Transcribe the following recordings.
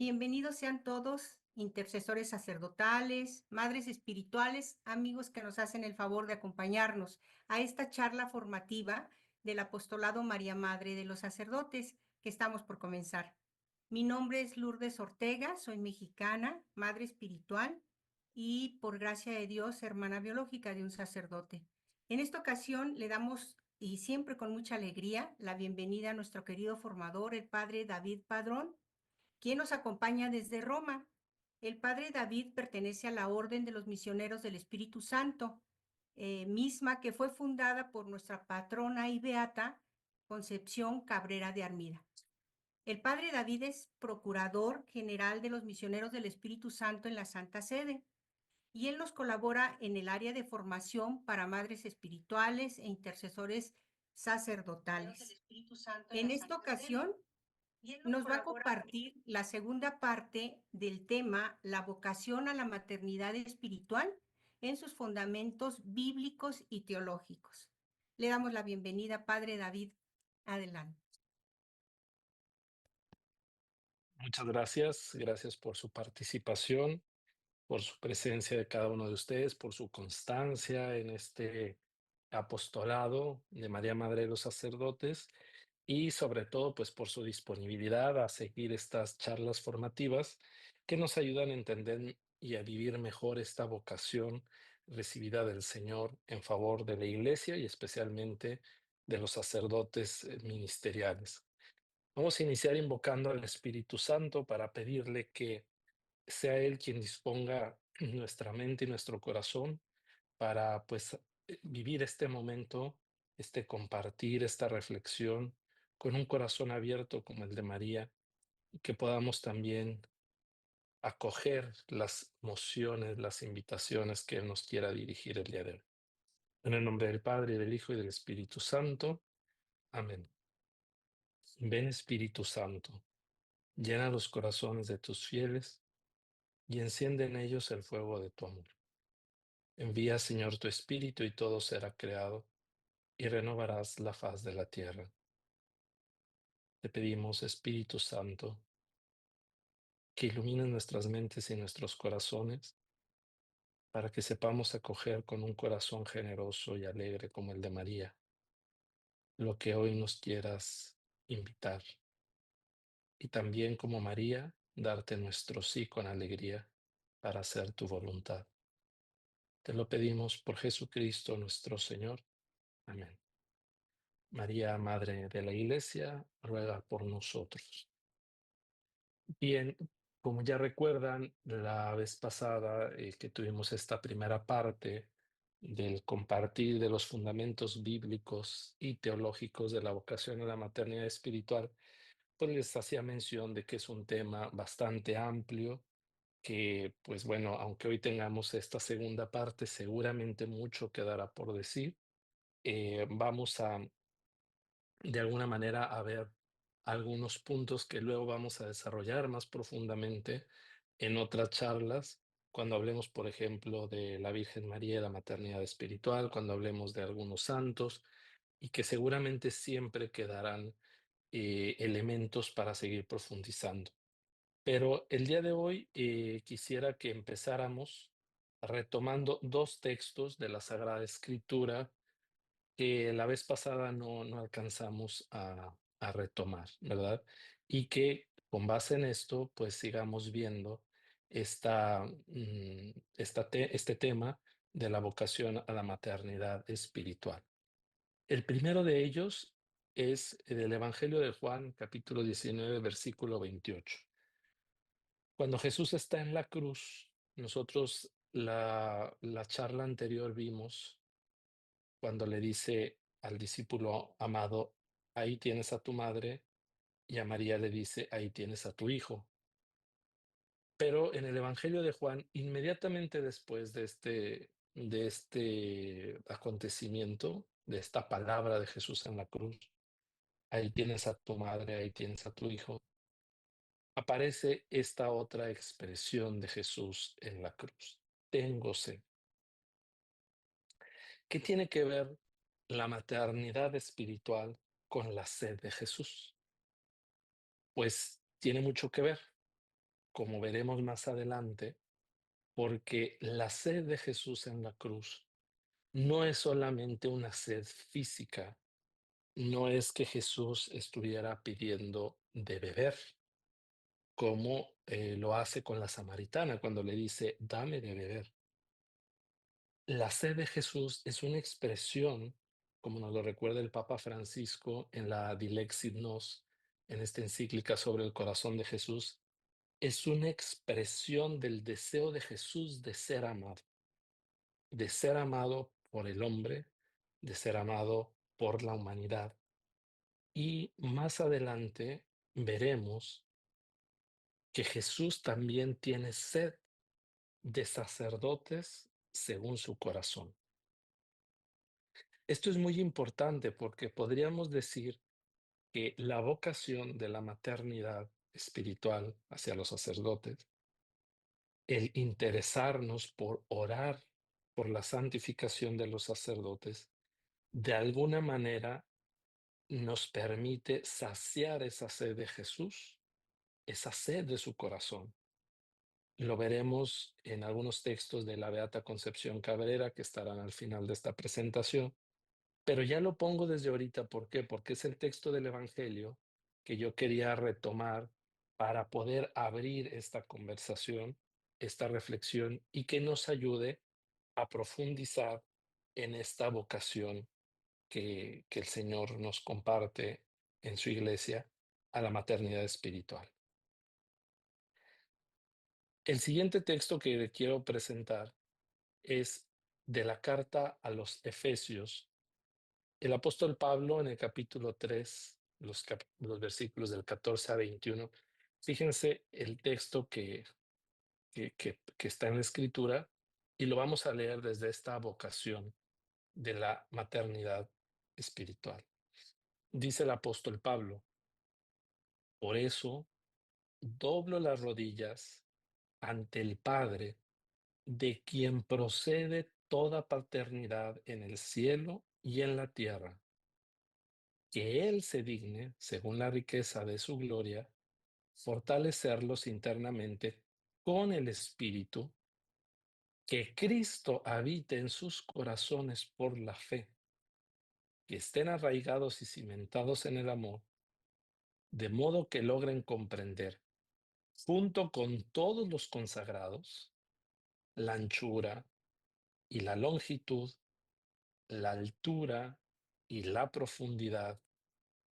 Bienvenidos sean todos, intercesores sacerdotales, madres espirituales, amigos que nos hacen el favor de acompañarnos a esta charla formativa del Apostolado María Madre de los Sacerdotes que estamos por comenzar. Mi nombre es Lourdes Ortega, soy mexicana, madre espiritual y, por gracia de Dios, hermana biológica de un sacerdote. En esta ocasión le damos, y siempre con mucha alegría, la bienvenida a nuestro querido formador, el padre David Padrón, quien nos acompaña desde Roma. El padre David pertenece a la Orden de los Misioneros del Espíritu Santo, misma que fue fundada por nuestra patrona y beata Concepción Cabrera de Armida. El padre David es procurador general de los Misioneros del Espíritu Santo en la Santa Sede, y él nos colabora en el área de formación para madres espirituales e intercesores sacerdotales. En esta ocasión nos va a compartir la segunda parte del tema La vocación a la maternidad espiritual en sus fundamentos bíblicos y teológicos. Le damos la bienvenida, Padre David. Adelante. Muchas gracias, gracias por su participación, por su presencia de cada uno de ustedes, por su constancia en este apostolado de María Madre de los Sacerdotes y sobre todo pues por su disponibilidad a seguir estas charlas formativas que nos ayudan a entender y a vivir mejor esta vocación recibida del Señor en favor de la Iglesia y especialmente de los sacerdotes ministeriales. Vamos a iniciar invocando al Espíritu Santo para pedirle que sea Él quien disponga nuestra mente y nuestro corazón para pues vivir este momento, este compartir, esta reflexión con un corazón abierto como el de María y que podamos también acoger las mociones, las invitaciones que Él nos quiera dirigir el día de hoy. En el nombre del Padre, y del Hijo y del Espíritu Santo. Amén. Ven Espíritu Santo, llena los corazones de tus fieles y enciende en ellos el fuego de tu amor. Envía, Señor, tu Espíritu y todo será creado y renovarás la faz de la tierra. Te pedimos, Espíritu Santo, que ilumines nuestras mentes y nuestros corazones para que sepamos acoger con un corazón generoso y alegre como el de María lo que hoy nos quieras invitar. Y también como María, darte nuestro sí con alegría para hacer tu voluntad. Te lo pedimos por Jesucristo nuestro Señor. Amén. María, Madre de la Iglesia, ruega por nosotros. Bien, como ya recuerdan, la vez pasada que tuvimos esta primera parte del compartir de los fundamentos bíblicos y teológicos de la vocación a la maternidad espiritual, pues les hacía mención de que es un tema bastante amplio, que pues bueno, aunque hoy tengamos esta segunda parte, seguramente mucho quedará por decir. Vamos a de alguna manera a ver algunos puntos que luego vamos a desarrollar más profundamente en otras charlas, cuando hablemos, por ejemplo, de la Virgen María y la maternidad espiritual, cuando hablemos de algunos santos, y que seguramente siempre quedarán elementos para seguir profundizando. Pero el día de hoy quisiera que empezáramos retomando dos textos de la Sagrada Escritura que la vez pasada no alcanzamos a retomar, ¿verdad? Y que con base en esto, pues sigamos viendo este tema de la vocación a la maternidad espiritual. El primero de ellos es del Evangelio de Juan, capítulo 19, versículo 28. Cuando Jesús está en la cruz, nosotros la charla anterior vimos cuando le dice al discípulo amado, ahí tienes a tu madre, y a María le dice, ahí tienes a tu hijo. Pero en el Evangelio de Juan, inmediatamente después de este acontecimiento, de esta palabra de Jesús en la cruz, ahí tienes a tu madre, ahí tienes a tu hijo, aparece esta otra expresión de Jesús en la cruz. Tengo sed. ¿Qué tiene que ver la maternidad espiritual con la sed de Jesús? Pues tiene mucho que ver. como veremos más adelante, porque la sed de Jesús en la cruz no es solamente una sed física, no es que Jesús estuviera pidiendo de beber, como lo hace con la samaritana cuando le dice, dame de beber. La sed de Jesús es una expresión, como nos lo recuerda el Papa Francisco en la Dilexit Nos, en esta encíclica sobre el corazón de Jesús, es una expresión del deseo de Jesús de ser amado por el hombre, de ser amado por la humanidad. Y más adelante veremos que Jesús también tiene sed de sacerdotes según su corazón. Esto es muy importante porque podríamos decir que la vocación de la maternidad espiritual hacia los sacerdotes, el interesarnos por orar por la santificación de los sacerdotes, de alguna manera nos permite saciar esa sed de Jesús, esa sed de su corazón. Lo veremos en algunos textos de la Beata Concepción Cabrera que estarán al final de esta presentación, pero ya lo pongo desde ahorita. ¿Por qué? Porque es el texto del Evangelio que yo quería retomar para poder abrir esta conversación, esta reflexión y que nos ayude a profundizar en esta vocación que el Señor nos comparte en su iglesia a la maternidad espiritual. El siguiente texto que quiero presentar es de la carta a los Efesios. El apóstol Pablo en el capítulo 3, los versículos del 14 a 21. Fíjense el texto que está en la escritura y lo vamos a leer desde esta vocación de la maternidad espiritual. Dice el apóstol Pablo, por eso doblo las rodillas ante el Padre, de quien procede toda paternidad en el cielo y en la tierra, que Él se digne, según la riqueza de su gloria, fortalecerlos internamente con el Espíritu, que Cristo habite en sus corazones por la fe, que estén arraigados y cimentados en el amor, de modo que logren comprender, junto con todos los consagrados, la anchura y la longitud, la altura y la profundidad,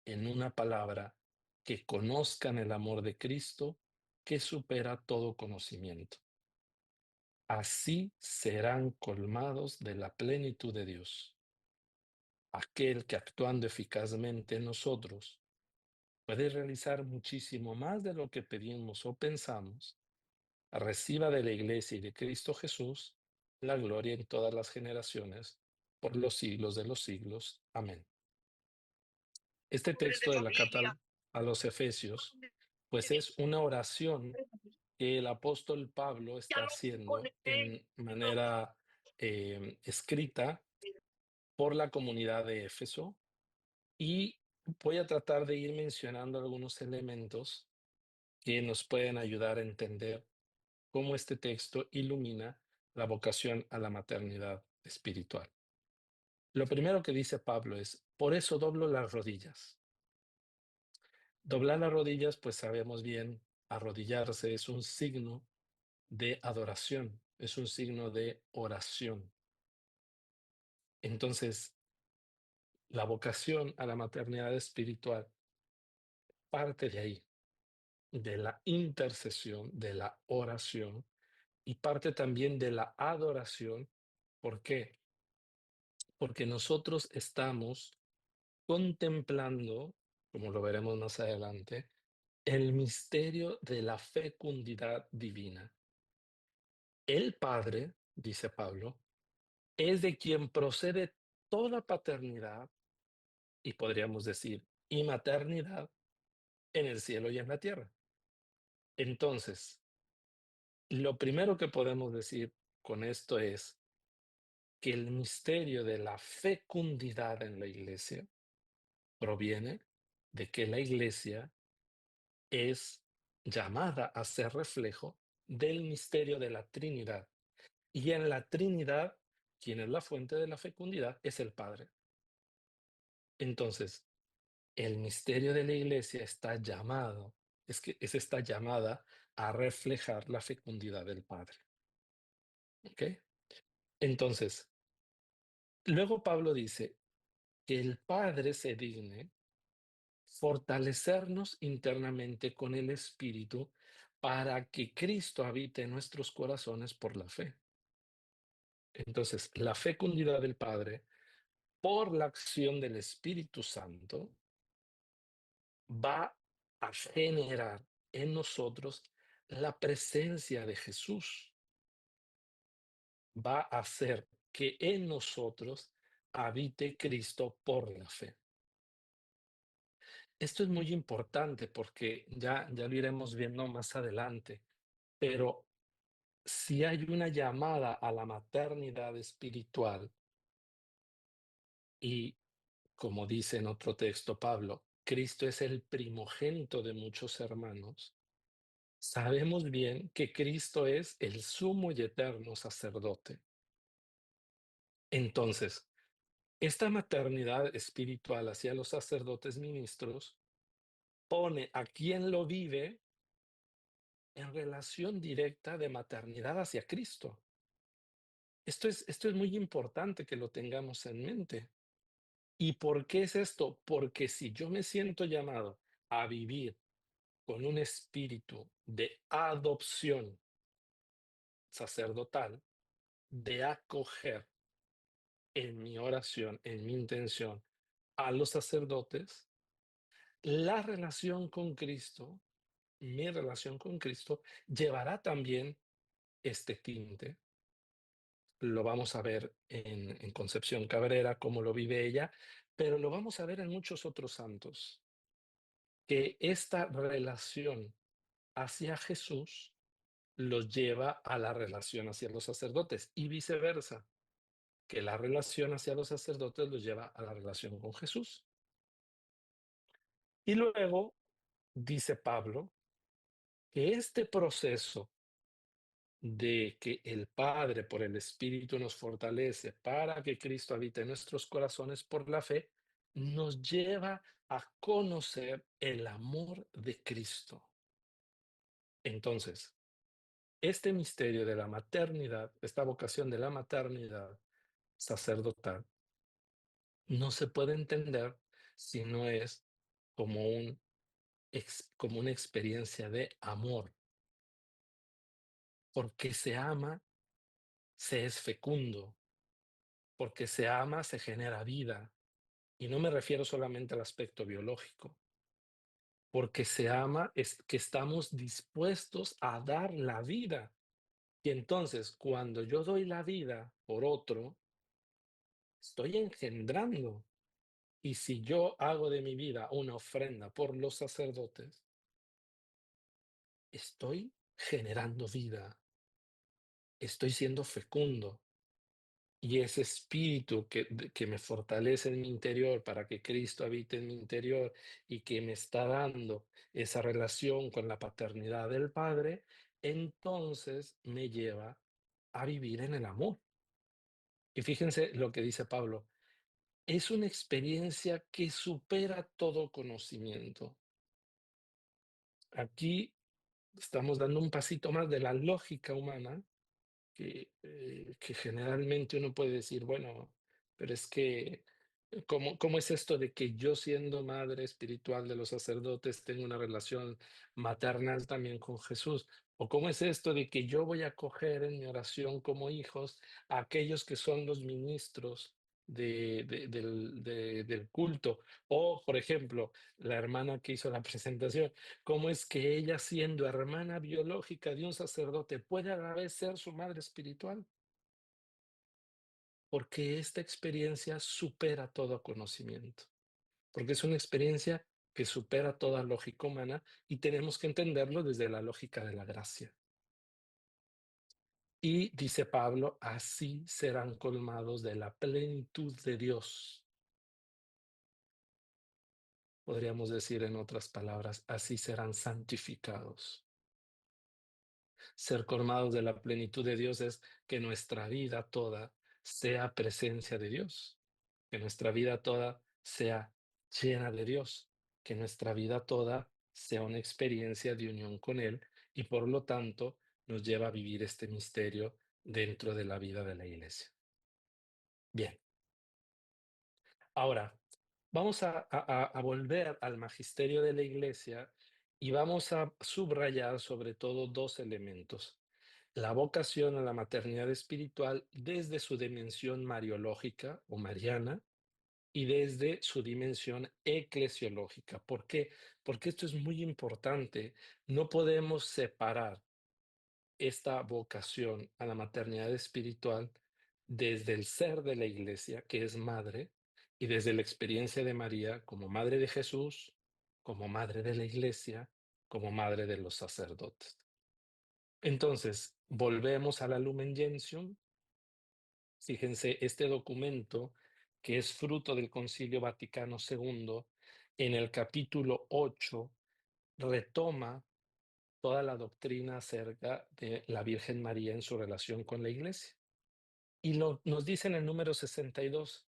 en una palabra, que conozcan el amor de Cristo que supera todo conocimiento. Así serán colmados de la plenitud de Dios. Aquel que actuando eficazmente en nosotros puede realizar muchísimo más de lo que pedimos o pensamos, reciba de la Iglesia y de Cristo Jesús la gloria en todas las generaciones, por los siglos de los siglos. Amén. Este texto de la carta a los Efesios, pues es una oración que el apóstol Pablo está haciendo en manera escrita por la comunidad de Éfeso, y voy a tratar de ir mencionando algunos elementos que nos pueden ayudar a entender cómo este texto ilumina la vocación a la maternidad espiritual. Lo primero que dice Pablo es, por eso doblo las rodillas. Doblar las rodillas, pues sabemos bien, arrodillarse es un signo de adoración, es un signo de oración. Entonces, la vocación a la maternidad espiritual parte de ahí, de la intercesión, de la oración, y parte también de la adoración. ¿Por qué? Porque nosotros estamos contemplando, como lo veremos más adelante, el misterio de la fecundidad divina. El Padre, dice Pablo, es de quien procede toda paternidad y podríamos decir y maternidad en el cielo y en la tierra. Entonces, lo primero que podemos decir con esto es que el misterio de la fecundidad en la iglesia proviene de que la iglesia es llamada a ser reflejo del misterio de la Trinidad. Y en la Trinidad, quien es la fuente de la fecundidad, es el Padre. Entonces, el misterio de la iglesia está llamado, está llamada a reflejar la fecundidad del Padre. ¿Ok? Entonces, luego Pablo dice que el Padre se digne fortalecernos internamente con el Espíritu para que Cristo habite en nuestros corazones por la fe. Entonces, la fecundidad del Padre por la acción del Espíritu Santo va a generar en nosotros la presencia de Jesús, va a hacer que en nosotros habite Cristo por la fe. Esto es muy importante porque ya lo iremos viendo más adelante, pero si hay una llamada a la maternidad espiritual y, como dice en otro texto Pablo, Cristo es el primogénito de muchos hermanos, sabemos bien que Cristo es el sumo y eterno sacerdote. Entonces, esta maternidad espiritual hacia los sacerdotes ministros pone a quien lo vive en relación directa de maternidad hacia Cristo. Esto es muy importante que lo tengamos en mente. ¿Y por qué es esto? Porque si yo me siento llamado a vivir con un espíritu de adopción sacerdotal, de acoger en mi oración, en mi intención a los sacerdotes, la relación con Cristo, mi relación con Cristo, llevará también este tinte. Lo vamos a ver en Concepción Cabrera, cómo lo vive ella, pero lo vamos a ver en muchos otros santos, que esta relación hacia Jesús los lleva a la relación hacia los sacerdotes y viceversa, que la relación hacia los sacerdotes los lleva a la relación con Jesús. Y luego dice Pablo que este proceso de que el Padre por el Espíritu nos fortalece para que Cristo habite en nuestros corazones por la fe, nos lleva a conocer el amor de Cristo. Entonces, este misterio de la maternidad, esta vocación de la maternidad sacerdotal, no se puede entender si no es como, como una experiencia de amor, porque se ama, se es fecundo, porque se ama, se genera vida. Y no me refiero solamente al aspecto biológico, porque se ama es que estamos dispuestos a dar la vida. Y entonces, cuando yo doy la vida por otro, estoy engendrando. Y si yo hago de mi vida una ofrenda por los sacerdotes, estoy generando vida, estoy siendo fecundo. Y ese espíritu que me fortalece en mi interior para que Cristo habite en mi interior y que me está dando esa relación con la paternidad del Padre, entonces me lleva a vivir en el amor. Y fíjense lo que dice Pablo, es una experiencia que supera todo conocimiento. Aquí estamos dando un pasito más de la lógica humana que generalmente uno puede decir, bueno, pero es que, ¿cómo es esto de que yo siendo madre espiritual de los sacerdotes tengo una relación maternal también con Jesús? ¿O cómo es esto de que yo voy a coger en mi oración como hijos a aquellos que son los ministros del culto? O, por ejemplo, la hermana que hizo la presentación, ¿cómo es que ella, siendo hermana biológica de un sacerdote, puede a la vez ser su madre espiritual? Porque esta experiencia supera todo conocimiento, porque es una experiencia que supera toda lógica humana y tenemos que entenderlo desde la lógica de la gracia. Y dice Pablo, así serán colmados de la plenitud de Dios. podríamos decir en otras palabras, así serán santificados. Ser colmados de la plenitud de Dios es que nuestra vida toda sea presencia de Dios, que nuestra vida toda sea llena de Dios, que nuestra vida toda sea una experiencia de unión con Él y por lo tanto nos lleva a vivir este misterio dentro de la vida de la iglesia. Bien, ahora vamos a volver al magisterio de la iglesia y vamos a subrayar sobre todo dos elementos: la vocación a la maternidad espiritual desde su dimensión mariológica o mariana y desde su dimensión eclesiológica. ¿Por qué? Porque esto es muy importante. No podemos separar esta vocación a la maternidad espiritual desde el ser de la iglesia, que es madre, y desde la experiencia de María como madre de Jesús, como madre de la iglesia, como madre de los sacerdotes. Entonces, volvemos a la Lumen Gentium. Fíjense, este documento, que es fruto del Concilio Vaticano II, en el capítulo 8 retoma toda la doctrina acerca de la Virgen María en su relación con la Iglesia. Y nos dice en el número 62: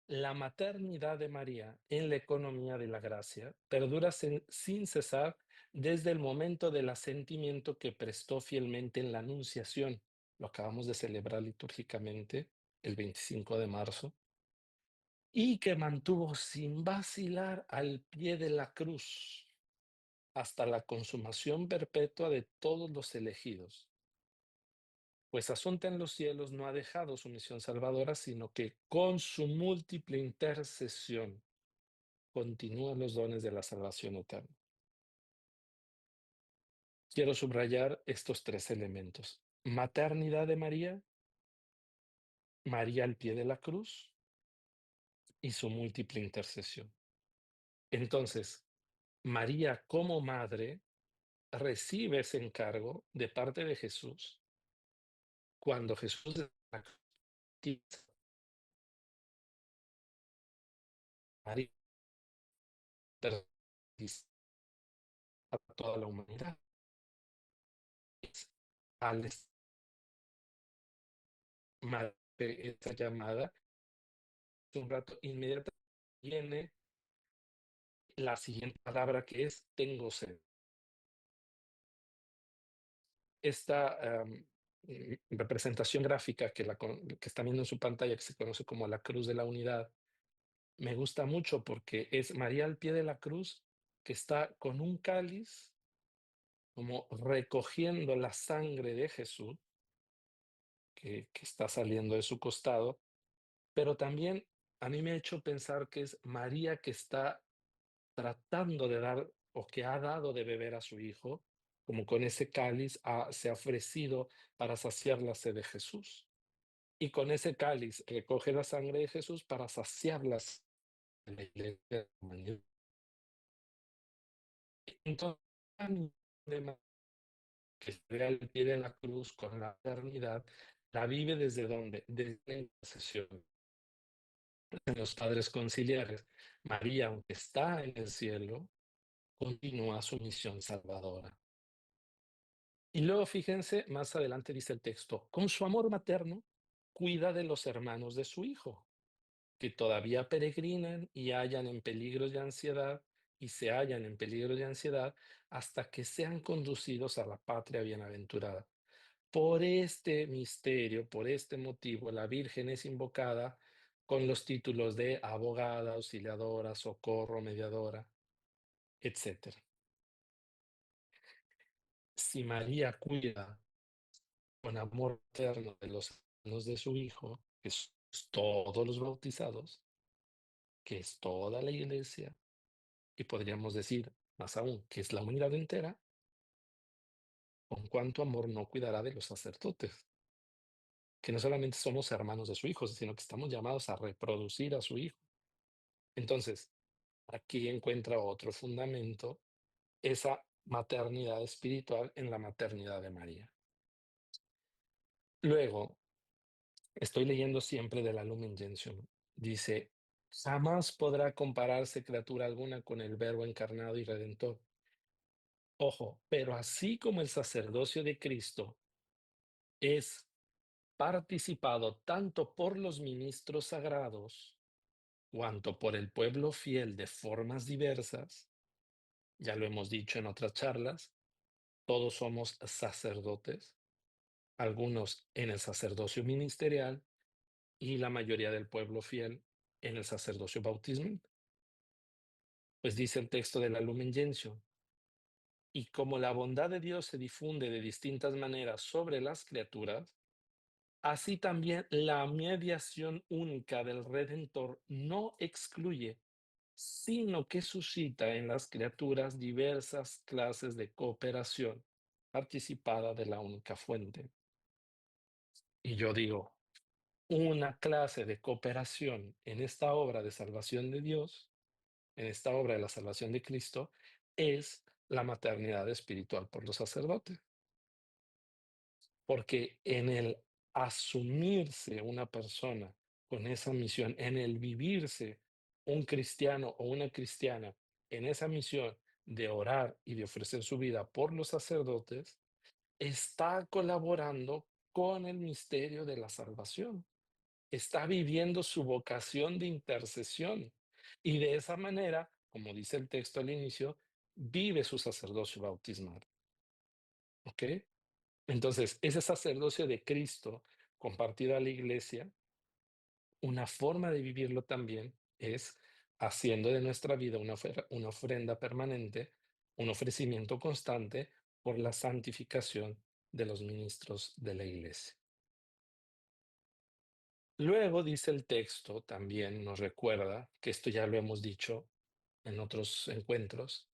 la maternidad de María en la economía de la gracia perdura sin cesar desde el momento del asentimiento que prestó fielmente en la Anunciación. Lo acabamos de celebrar litúrgicamente el 25 de marzo, y que mantuvo sin vacilar al pie de la cruz hasta la consumación perpetua de todos los elegidos, pues asunta en los cielos no ha dejado su misión salvadora, sino que con su múltiple intercesión continúa los dones de la salvación eterna. Quiero subrayar estos tres elementos: maternidad de María, María al pie de la cruz y su múltiple intercesión. Entonces, María como madre recibe ese encargo de parte de Jesús cuando Jesús bautiza a María, a toda la humanidad. Al esa llamada, un rato inmediatamente viene la siguiente palabra, que es tengo sed. Esta representación gráfica que está viendo en su pantalla, que se conoce como la cruz de la unidad, me gusta mucho porque es María al pie de la cruz, que está con un cáliz, como recogiendo la sangre de Jesús, que está saliendo de su costado, pero también a mí me ha hecho pensar que es María que está tratando de dar o que ha dado de beber a su hijo, como con ese cáliz se ha ofrecido para saciar la sed de Jesús. Y con ese cáliz recoge la sangre de Jesús para saciar la sed de la iglesia de la humanidad. Entonces, que se ve al pie de la cruz con la eternidad, la vive desde dónde? Desde la intercesión de los padres conciliares. María, aunque está en el cielo, continúa su misión salvadora. Y luego fíjense, más adelante dice el texto: con su amor materno, cuida de los hermanos de su hijo, que todavía peregrinan y hallan en peligros de ansiedad, y se hallan en peligro de ansiedad hasta que sean conducidos a la patria bienaventurada. Por este misterio, por este motivo, la Virgen es invocada con los títulos de abogada, auxiliadora, socorro, mediadora, etcétera. Si María cuida con amor eterno de los hermanos de su Hijo, que es todos los bautizados, que es toda la iglesia, y podríamos decir más aún, que es la humanidad entera, con cuánto amor no cuidará de los sacerdotes, que no solamente somos hermanos de su Hijo, sino que estamos llamados a reproducir a su Hijo. Entonces, aquí encuentra otro fundamento, esa maternidad espiritual en la maternidad de María. Luego, estoy leyendo siempre de la Lumen Gentium. Dice: Jamás podrá compararse criatura alguna con el Verbo encarnado y redentor. Ojo, pero así como el sacerdocio de Cristo es participado tanto por los ministros sagrados cuanto por el pueblo fiel de formas diversas, ya lo hemos dicho en otras charlas, todos somos sacerdotes, algunos en el sacerdocio ministerial y la mayoría del pueblo fiel en el sacerdocio bautismal. Pues dice el texto de la Lumen Gentium, y como la bondad de Dios se difunde de distintas maneras sobre las criaturas, así también la mediación única del Redentor no excluye, sino que suscita en las criaturas diversas clases de cooperación participada de la única fuente. Y yo digo, una clase de cooperación en esta obra de salvación de Dios, en esta obra de la salvación de Cristo, es la maternidad espiritual por los sacerdotes. Porque en el asumirse una persona con esa misión, en el vivirse un cristiano o una cristiana en esa misión de orar y de ofrecer su vida por los sacerdotes, está colaborando con el misterio de la salvación, está viviendo su vocación de intercesión y de esa manera, como dice el texto al inicio, vive su sacerdocio bautismal. ¿Ok? Entonces, ese sacerdocio de Cristo compartido a la iglesia, una forma de vivirlo también es haciendo de nuestra vida una ofrenda permanente, un ofrecimiento constante por la santificación de los ministros de la iglesia. Luego dice el texto, también nos recuerda, que esto ya lo hemos dicho en otros encuentros,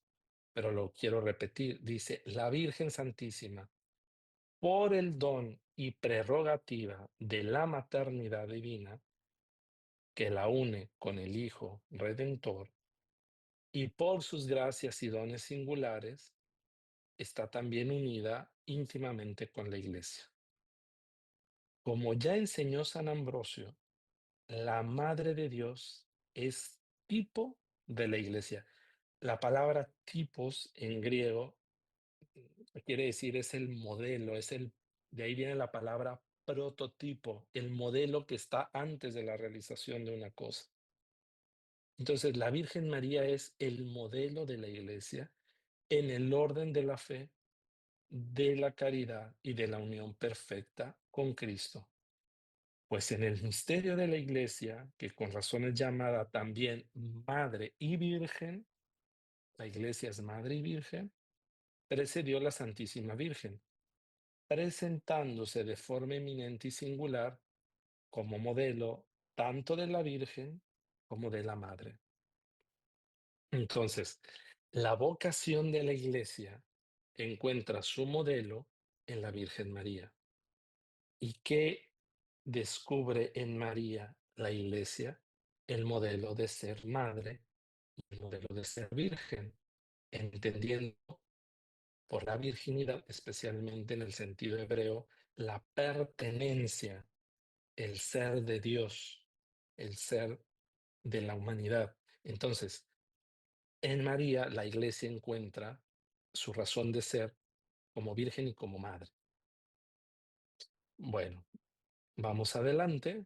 pero lo quiero repetir, dice, la Virgen Santísima por el don y prerrogativa de la maternidad divina que la une con el Hijo Redentor y por sus gracias y dones singulares, está también unida íntimamente con la Iglesia. Como ya enseñó San Ambrosio, la Madre de Dios es tipo de la Iglesia. La palabra tipos en griego quiere decir es el modelo, de ahí viene la palabra prototipo, el modelo que está antes de la realización de una cosa. Entonces, la Virgen María es el modelo de la iglesia en el orden de la fe, de la caridad y de la unión perfecta con Cristo. Pues en el misterio de la iglesia, que con razón es llamada también Madre y Virgen, la iglesia es Madre y Virgen, precedió la Santísima Virgen, presentándose de forma eminente y singular como modelo tanto de la Virgen como de la Madre. Entonces, la vocación de la Iglesia encuentra su modelo en la Virgen María. ¿Y qué descubre en María la Iglesia? El modelo de ser madre, el modelo de ser virgen, entendiendo por la virginidad, especialmente en el sentido hebreo, la pertenencia, el ser de Dios, el ser de la humanidad. Entonces, en María la Iglesia encuentra su razón de ser como virgen y como madre. Bueno, vamos adelante.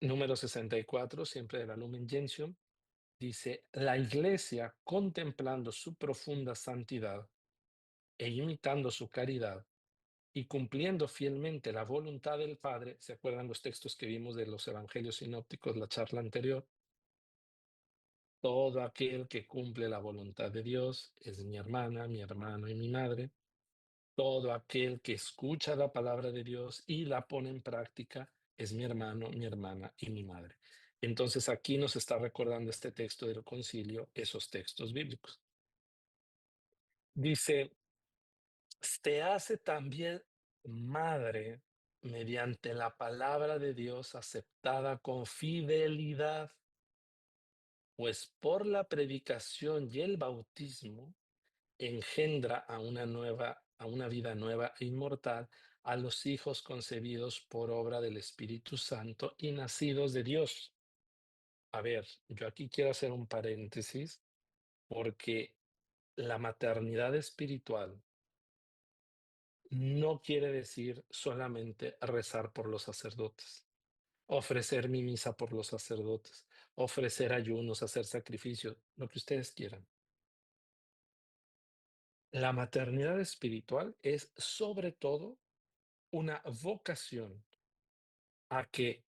Número 64, siempre de la Lumen Gentium, dice, la Iglesia, contemplando su profunda santidad e imitando su caridad, y cumpliendo fielmente la voluntad del Padre, ¿se acuerdan los textos que vimos de los evangelios sinópticos la charla anterior? Todo aquel que cumple la voluntad de Dios es mi hermana, mi hermano y mi madre. Todo aquel que escucha la palabra de Dios y la pone en práctica es mi hermano, mi hermana y mi madre. Entonces aquí nos está recordando este texto del concilio, esos textos bíblicos. Dice, se hace también madre mediante la palabra de Dios aceptada con fidelidad, pues por la predicación y el bautismo engendra a una vida nueva e inmortal a los hijos concebidos por obra del Espíritu Santo y nacidos de Dios. A ver, yo aquí quiero hacer un paréntesis porque la maternidad espiritual no quiere decir solamente rezar por los sacerdotes, ofrecer mi misa por los sacerdotes, ofrecer ayunos, hacer sacrificios, lo que ustedes quieran. La maternidad espiritual es sobre todo una vocación a que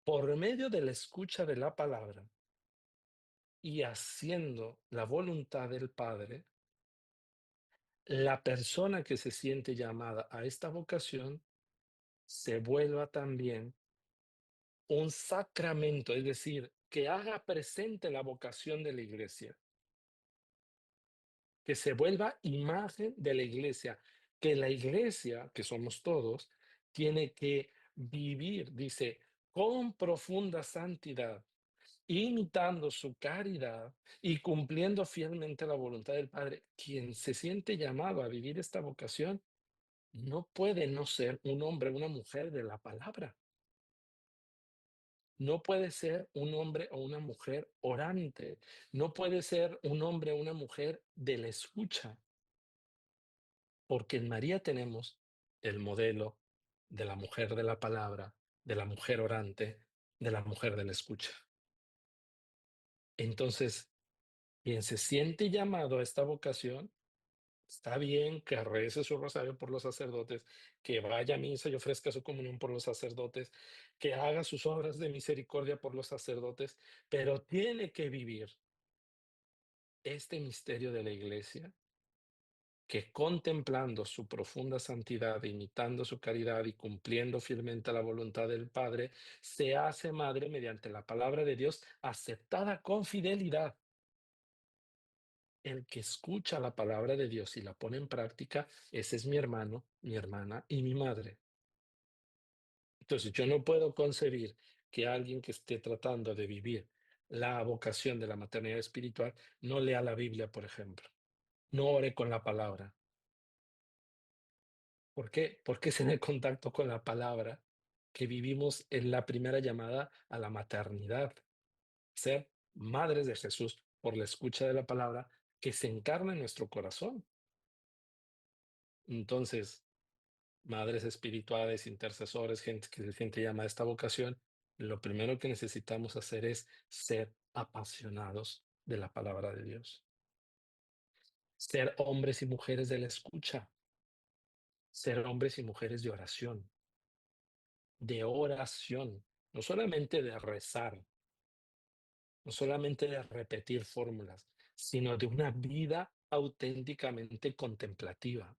por medio de la escucha de la palabra y haciendo la voluntad del Padre, la persona que se siente llamada a esta vocación se vuelva también un sacramento, es decir, que haga presente la vocación de la iglesia, que se vuelva imagen de la iglesia, que la iglesia, que somos todos, tiene que vivir, dice, con profunda santidad, imitando su caridad y cumpliendo fielmente la voluntad del Padre. Quien se siente llamado a vivir esta vocación no puede no ser un hombre, una mujer de la palabra. No puede ser un hombre o una mujer orante. No puede ser un hombre o una mujer de la escucha, porque en María tenemos el modelo de la mujer de la palabra, de la mujer orante, de la mujer de la escucha. Entonces, quien se siente llamado a esta vocación, está bien que rece su rosario por los sacerdotes, que vaya a misa y ofrezca su comunión por los sacerdotes, que haga sus obras de misericordia por los sacerdotes, pero tiene que vivir este misterio de la iglesia, que contemplando su profunda santidad, imitando su caridad y cumpliendo fielmente la voluntad del Padre, se hace madre mediante la palabra de Dios, aceptada con fidelidad. El que escucha la palabra de Dios y la pone en práctica, ese es mi hermano, mi hermana y mi madre. Entonces, yo no puedo concebir que alguien que esté tratando de vivir la vocación de la maternidad espiritual no lea la Biblia, por ejemplo, no ore con la palabra. ¿Por qué? Porque es en el contacto con la palabra que vivimos en la primera llamada a la maternidad, ser madres de Jesús por la escucha de la palabra que se encarna en nuestro corazón. Entonces, madres espirituales, intercesores, gente que se siente llamada a esta vocación, lo primero que necesitamos hacer es ser apasionados de la palabra de Dios, ser hombres y mujeres de la escucha, ser hombres y mujeres de oración, no solamente de rezar, no solamente de repetir fórmulas, sino de una vida auténticamente contemplativa.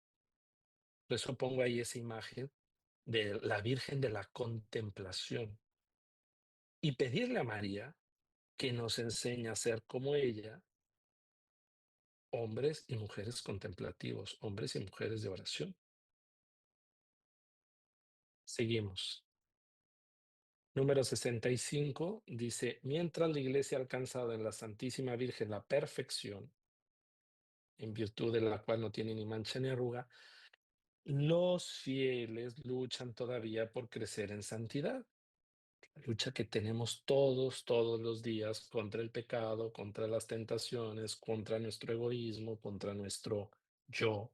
Por eso pongo ahí esa imagen de la Virgen de la Contemplación y pedirle a María que nos enseñe a ser como ella, hombres y mujeres contemplativos, hombres y mujeres de oración. Seguimos. Número 65 dice, mientras la iglesia ha alcanzado en la Santísima Virgen la perfección, en virtud de la cual no tiene ni mancha ni arruga, los fieles luchan todavía por crecer en santidad. La lucha que tenemos todos los días contra el pecado, contra las tentaciones, contra nuestro egoísmo, contra nuestro yo.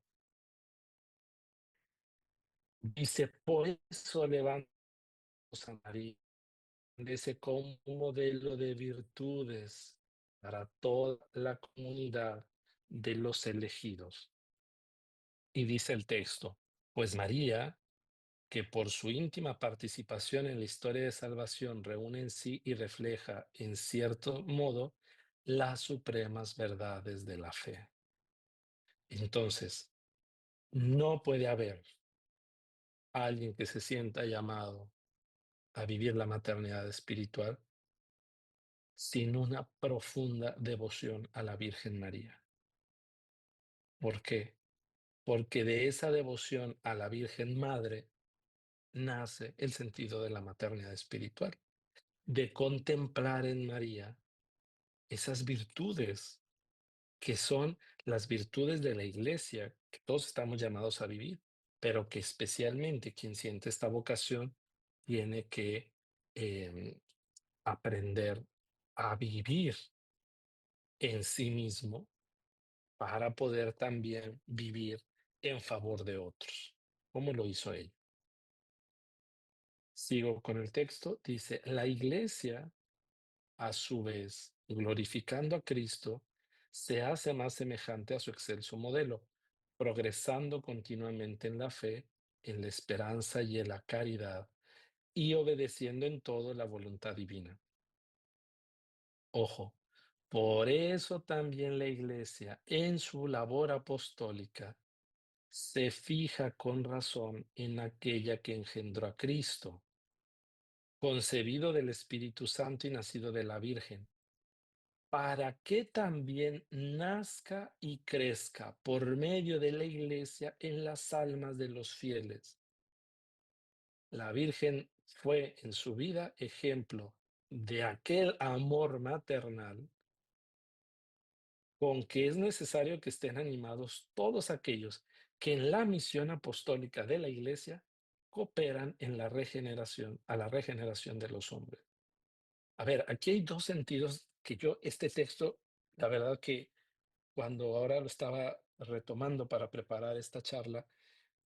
Dice, por eso levantamos a María, ese como un modelo de virtudes para toda la comunidad de los elegidos. Y dice el texto, pues María, que por su íntima participación en la historia de salvación reúne en sí y refleja, en cierto modo, las supremas verdades de la fe. Entonces, no puede haber alguien que se sienta llamado a vivir la maternidad espiritual sin una profunda devoción a la Virgen María. ¿Por qué? Porque de esa devoción a la Virgen Madre nace el sentido de la maternidad espiritual, de contemplar en María esas virtudes que son las virtudes de la iglesia, que todos estamos llamados a vivir, pero que especialmente quien siente esta vocación tiene que aprender a vivir en sí mismo para poder también vivir en favor de otros. ¿Cómo lo hizo él? Sigo con el texto. Dice, la iglesia, a su vez, glorificando a Cristo, se hace más semejante a su excelso modelo, progresando continuamente en la fe, en la esperanza y en la caridad, y obedeciendo en todo la voluntad divina. Ojo, por eso también la iglesia en su labor apostólica se fija con razón en aquella que engendró a Cristo, concebido del Espíritu Santo y nacido de la Virgen, para que también nazca y crezca por medio de la iglesia en las almas de los fieles. La Virgen fue en su vida ejemplo de aquel amor maternal con que es necesario que estén animados todos aquellos que en la misión apostólica de la Iglesia cooperan en la regeneración, a la regeneración de los hombres. A ver, aquí hay dos sentidos que yo, este texto, la verdad que cuando ahora lo estaba retomando para preparar esta charla,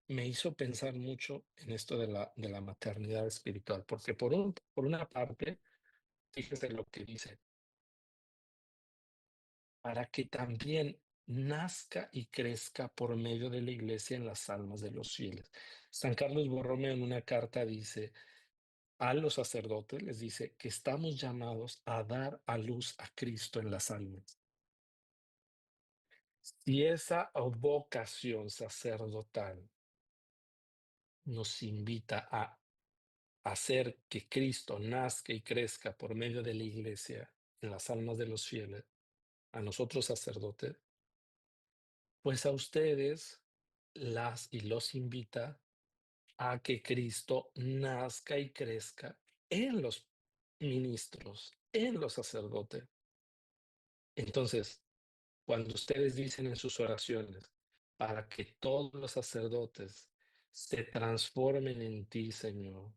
me hizo pensar mucho en esto de la maternidad espiritual, porque por una parte, fíjese lo que dice, para que también nazca y crezca por medio de la iglesia en las almas de los fieles. San Carlos Borromeo en una carta dice a los sacerdotes, les dice que estamos llamados a dar a luz a Cristo en las almas. Si esa vocación sacerdotal nos invita a hacer que Cristo nazca y crezca por medio de la iglesia en las almas de los fieles, a nosotros sacerdotes, pues a ustedes las y los invita a que Cristo nazca y crezca en los ministros, en los sacerdotes. Entonces, cuando ustedes dicen en sus oraciones, para que todos los sacerdotes se transformen en ti, Señor,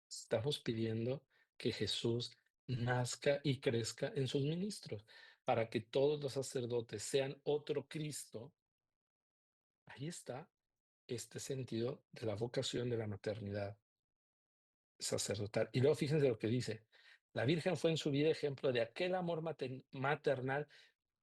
estamos pidiendo que Jesús nazca y crezca en sus ministros, para que todos los sacerdotes sean otro Cristo. Ahí está este sentido de la vocación de la maternidad sacerdotal. Y luego fíjense lo que dice. La Virgen fue en su vida ejemplo de aquel amor maternal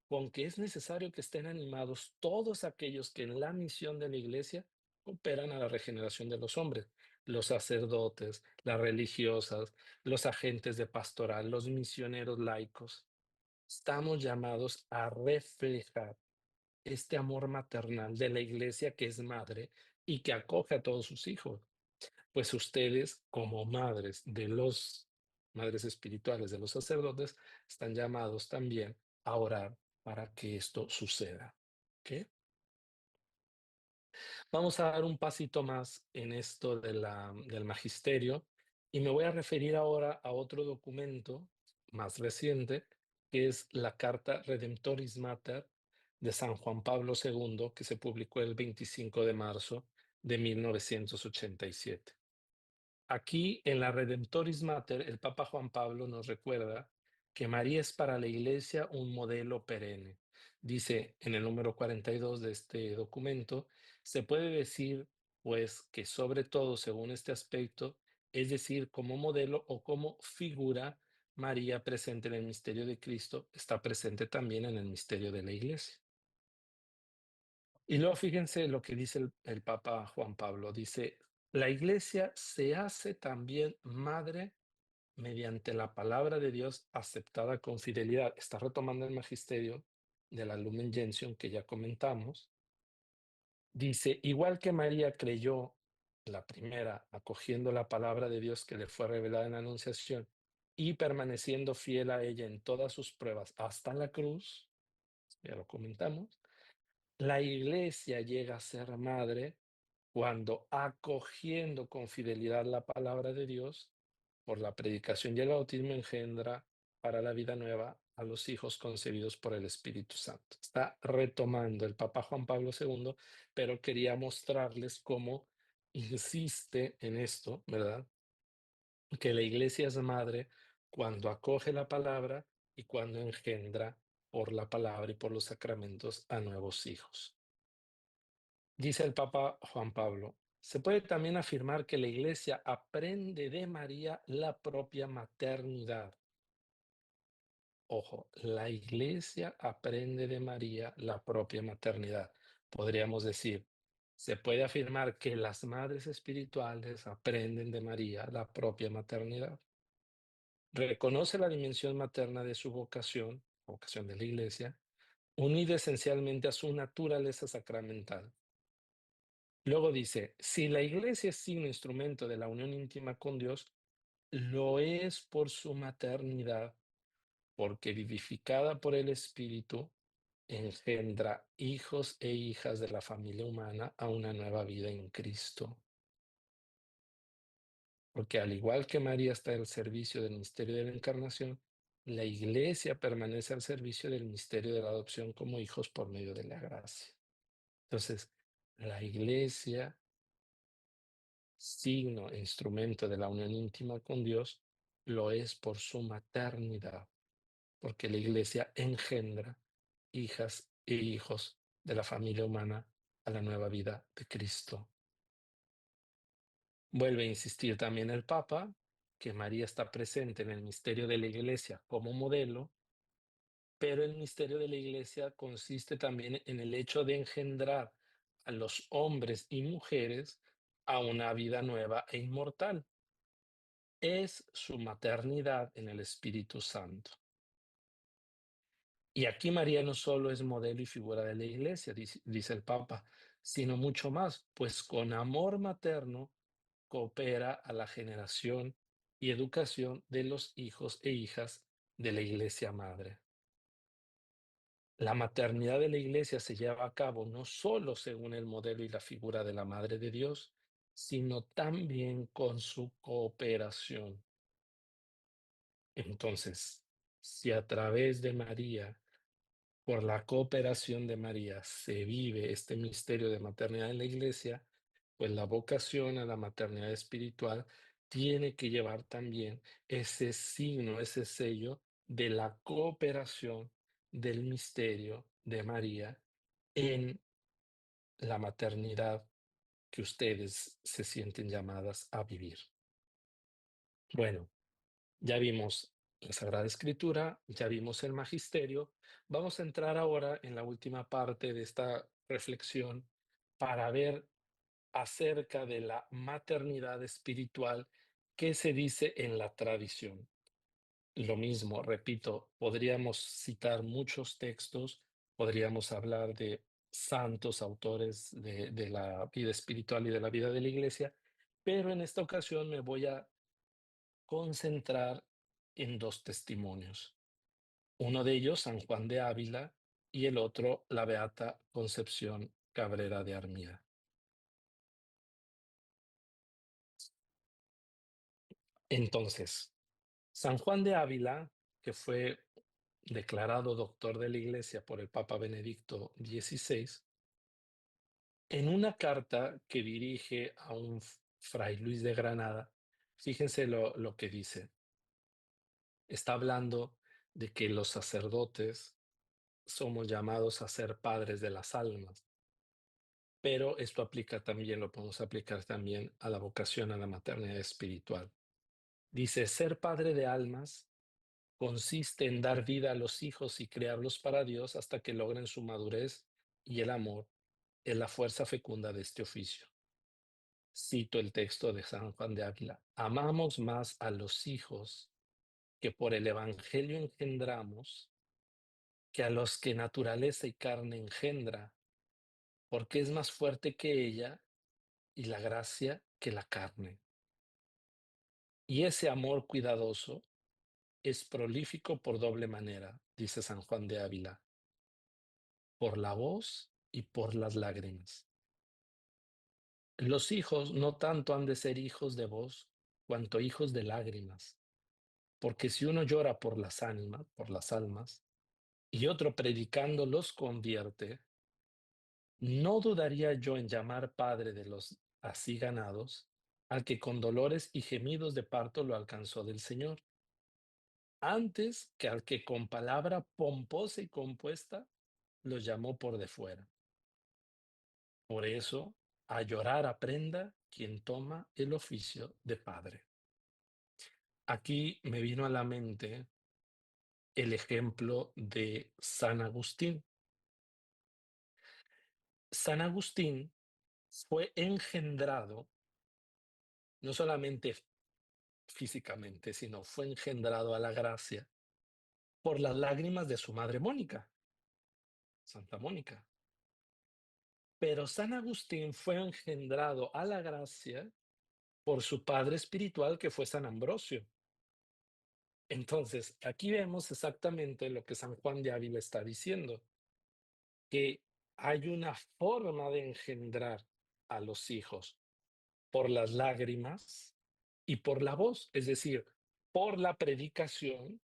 con que es necesario que estén animados todos aquellos que en la misión de la iglesia operan a la regeneración de los hombres, los sacerdotes, las religiosas, los agentes de pastoral, los misioneros laicos. Estamos llamados a reflejar este amor maternal de la iglesia que es madre y que acoge a todos sus hijos. Pues ustedes, como madres espirituales de los sacerdotes, están llamados también a orar para que esto suceda. ¿Ok? Vamos a dar un pasito más en esto del magisterio y me voy a referir ahora a otro documento más reciente, que es la Carta Redemptoris Mater de San Juan Pablo II, que se publicó el 25 de marzo de 1987. Aquí en la Redemptoris Mater, el Papa Juan Pablo nos recuerda que María es para la Iglesia un modelo perenne. Dice en el número 42 de este documento, se puede decir, pues, que sobre todo según este aspecto, es decir, como modelo o como figura, María presente en el misterio de Cristo está presente también en el misterio de la Iglesia. Y luego fíjense lo que dice el Papa Juan Pablo. Dice, la iglesia se hace también madre mediante la palabra de Dios aceptada con fidelidad. Está retomando el magisterio de la Lumen Gentium que ya comentamos. Dice, igual que María creyó la primera, acogiendo la palabra de Dios que le fue revelada en la Anunciación y permaneciendo fiel a ella en todas sus pruebas hasta la cruz, ya lo comentamos, la iglesia llega a ser madre cuando acogiendo con fidelidad la palabra de Dios, por la predicación y el bautismo engendra para la vida nueva a los hijos concebidos por el Espíritu Santo. Está retomando el Papa Juan Pablo II, pero quería mostrarles cómo insiste en esto, ¿verdad? Que la iglesia es madre cuando acoge la palabra y cuando engendra por la palabra y por los sacramentos a nuevos hijos. Dice el Papa Juan Pablo, se puede también afirmar que la Iglesia aprende de María la propia maternidad. Ojo, la Iglesia aprende de María la propia maternidad. Podríamos decir, se puede afirmar que las madres espirituales aprenden de María la propia maternidad. Reconoce la dimensión materna de su vocación, vocación de la Iglesia, unida esencialmente a su naturaleza sacramental. Luego dice, si la Iglesia es signo instrumento de la unión íntima con Dios, lo es por su maternidad, porque vivificada por el Espíritu, engendra hijos e hijas de la familia humana a una nueva vida en Cristo. Porque al igual que María está al servicio del misterio de la encarnación, la Iglesia permanece al servicio del misterio de la adopción como hijos por medio de la gracia. Entonces, la Iglesia, signo e instrumento de la unión íntima con Dios, lo es por su maternidad, porque la Iglesia engendra hijas e hijos de la familia humana a la nueva vida de Cristo. Vuelve a insistir también el Papa que María está presente en el misterio de la Iglesia como modelo, pero el misterio de la Iglesia consiste también en el hecho de engendrar a los hombres y mujeres a una vida nueva e inmortal. Es su maternidad en el Espíritu Santo. Y aquí María no solo es modelo y figura de la Iglesia, dice el Papa, sino mucho más, pues con amor materno coopera a la generación y educación de los hijos e hijas de la Iglesia Madre. La maternidad de la Iglesia se lleva a cabo no solo según el modelo y la figura de la Madre de Dios, sino también con su cooperación. Entonces, si a través de María, por la cooperación de María, se vive este misterio de maternidad en la Iglesia, pues la vocación a la maternidad espiritual tiene que llevar también ese signo, ese sello de la cooperación del misterio de María en la maternidad que ustedes se sienten llamadas a vivir. Bueno, ya vimos la Sagrada Escritura, ya vimos el Magisterio. Vamos a entrar ahora en la última parte de esta reflexión para ver acerca de la maternidad espiritual que se dice en la tradición. Lo mismo, repito, podríamos citar muchos textos, podríamos hablar de santos autores de la vida espiritual y de la vida de la iglesia, pero en esta ocasión me voy a concentrar en dos testimonios. Uno de ellos, San Juan de Ávila, y el otro, la Beata Concepción Cabrera de Armida. Entonces, San Juan de Ávila, que fue declarado doctor de la Iglesia por el Papa Benedicto XVI, en una carta que dirige a un fray Luis de Granada, fíjense lo que dice. Está hablando de que los sacerdotes somos llamados a ser padres de las almas, pero esto aplica también, lo podemos aplicar también a la vocación a la maternidad espiritual. Dice, ser padre de almas consiste en dar vida a los hijos y crearlos para Dios hasta que logren su madurez, y el amor es la fuerza fecunda de este oficio. Cito el texto de San Juan de Ávila. Amamos más a los hijos que por el Evangelio engendramos que a los que naturaleza y carne engendra, porque es más fuerte que ella y la gracia que la carne. Y ese amor cuidadoso es prolífico por doble manera, dice San Juan de Ávila, por la voz y por las lágrimas. Los hijos no tanto han de ser hijos de voz, cuanto hijos de lágrimas, porque si uno llora por las ánimas, por las almas, y otro predicando los convierte, no dudaría yo en llamar padre de los así ganados al que con dolores y gemidos de parto lo alcanzó del Señor. antes que al que con palabra pomposa y compuesta los llamó por de fuera. Por eso, a llorar aprenda quien toma el oficio de padre. Aquí me vino a la mente el ejemplo de San Agustín. San Agustín fue engendrado no solamente físicamente, sino fue engendrado a la gracia por las lágrimas de su madre Mónica, Santa Mónica. Pero San Agustín fue engendrado a la gracia por su padre espiritual, que fue San Ambrosio. Entonces, aquí vemos exactamente lo que San Juan de Ávila está diciendo, que hay una forma de engendrar a los hijos por las lágrimas y por la voz, es decir, por la predicación,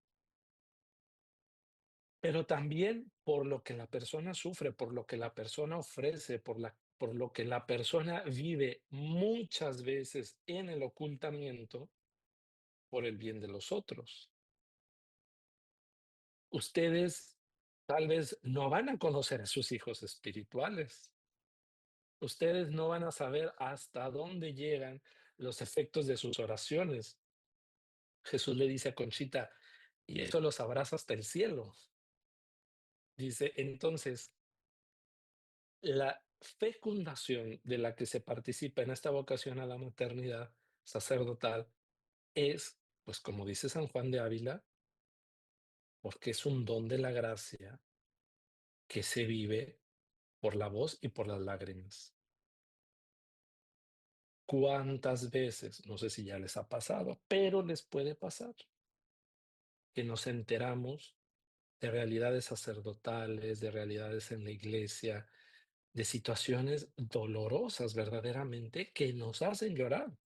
pero también por lo que la persona sufre, por lo que la persona ofrece, por lo que la persona vive muchas veces en el ocultamiento por el bien de los otros. Ustedes tal vez no van a conocer a sus hijos espirituales. Ustedes no van a saber hasta dónde llegan los efectos de sus oraciones. Jesús le dice a Conchita, y eso los abraza hasta el cielo. Dice, entonces, la fecundación de la que se participa en esta vocación a la maternidad sacerdotal es, pues como dice San Juan de Ávila, porque es un don de la gracia que se vive por la voz y por las lágrimas. ¿Cuántas veces? No sé si ya les ha pasado, pero les puede pasar que nos enteramos de realidades sacerdotales, de realidades en la iglesia, de situaciones dolorosas verdaderamente que nos hacen llorar,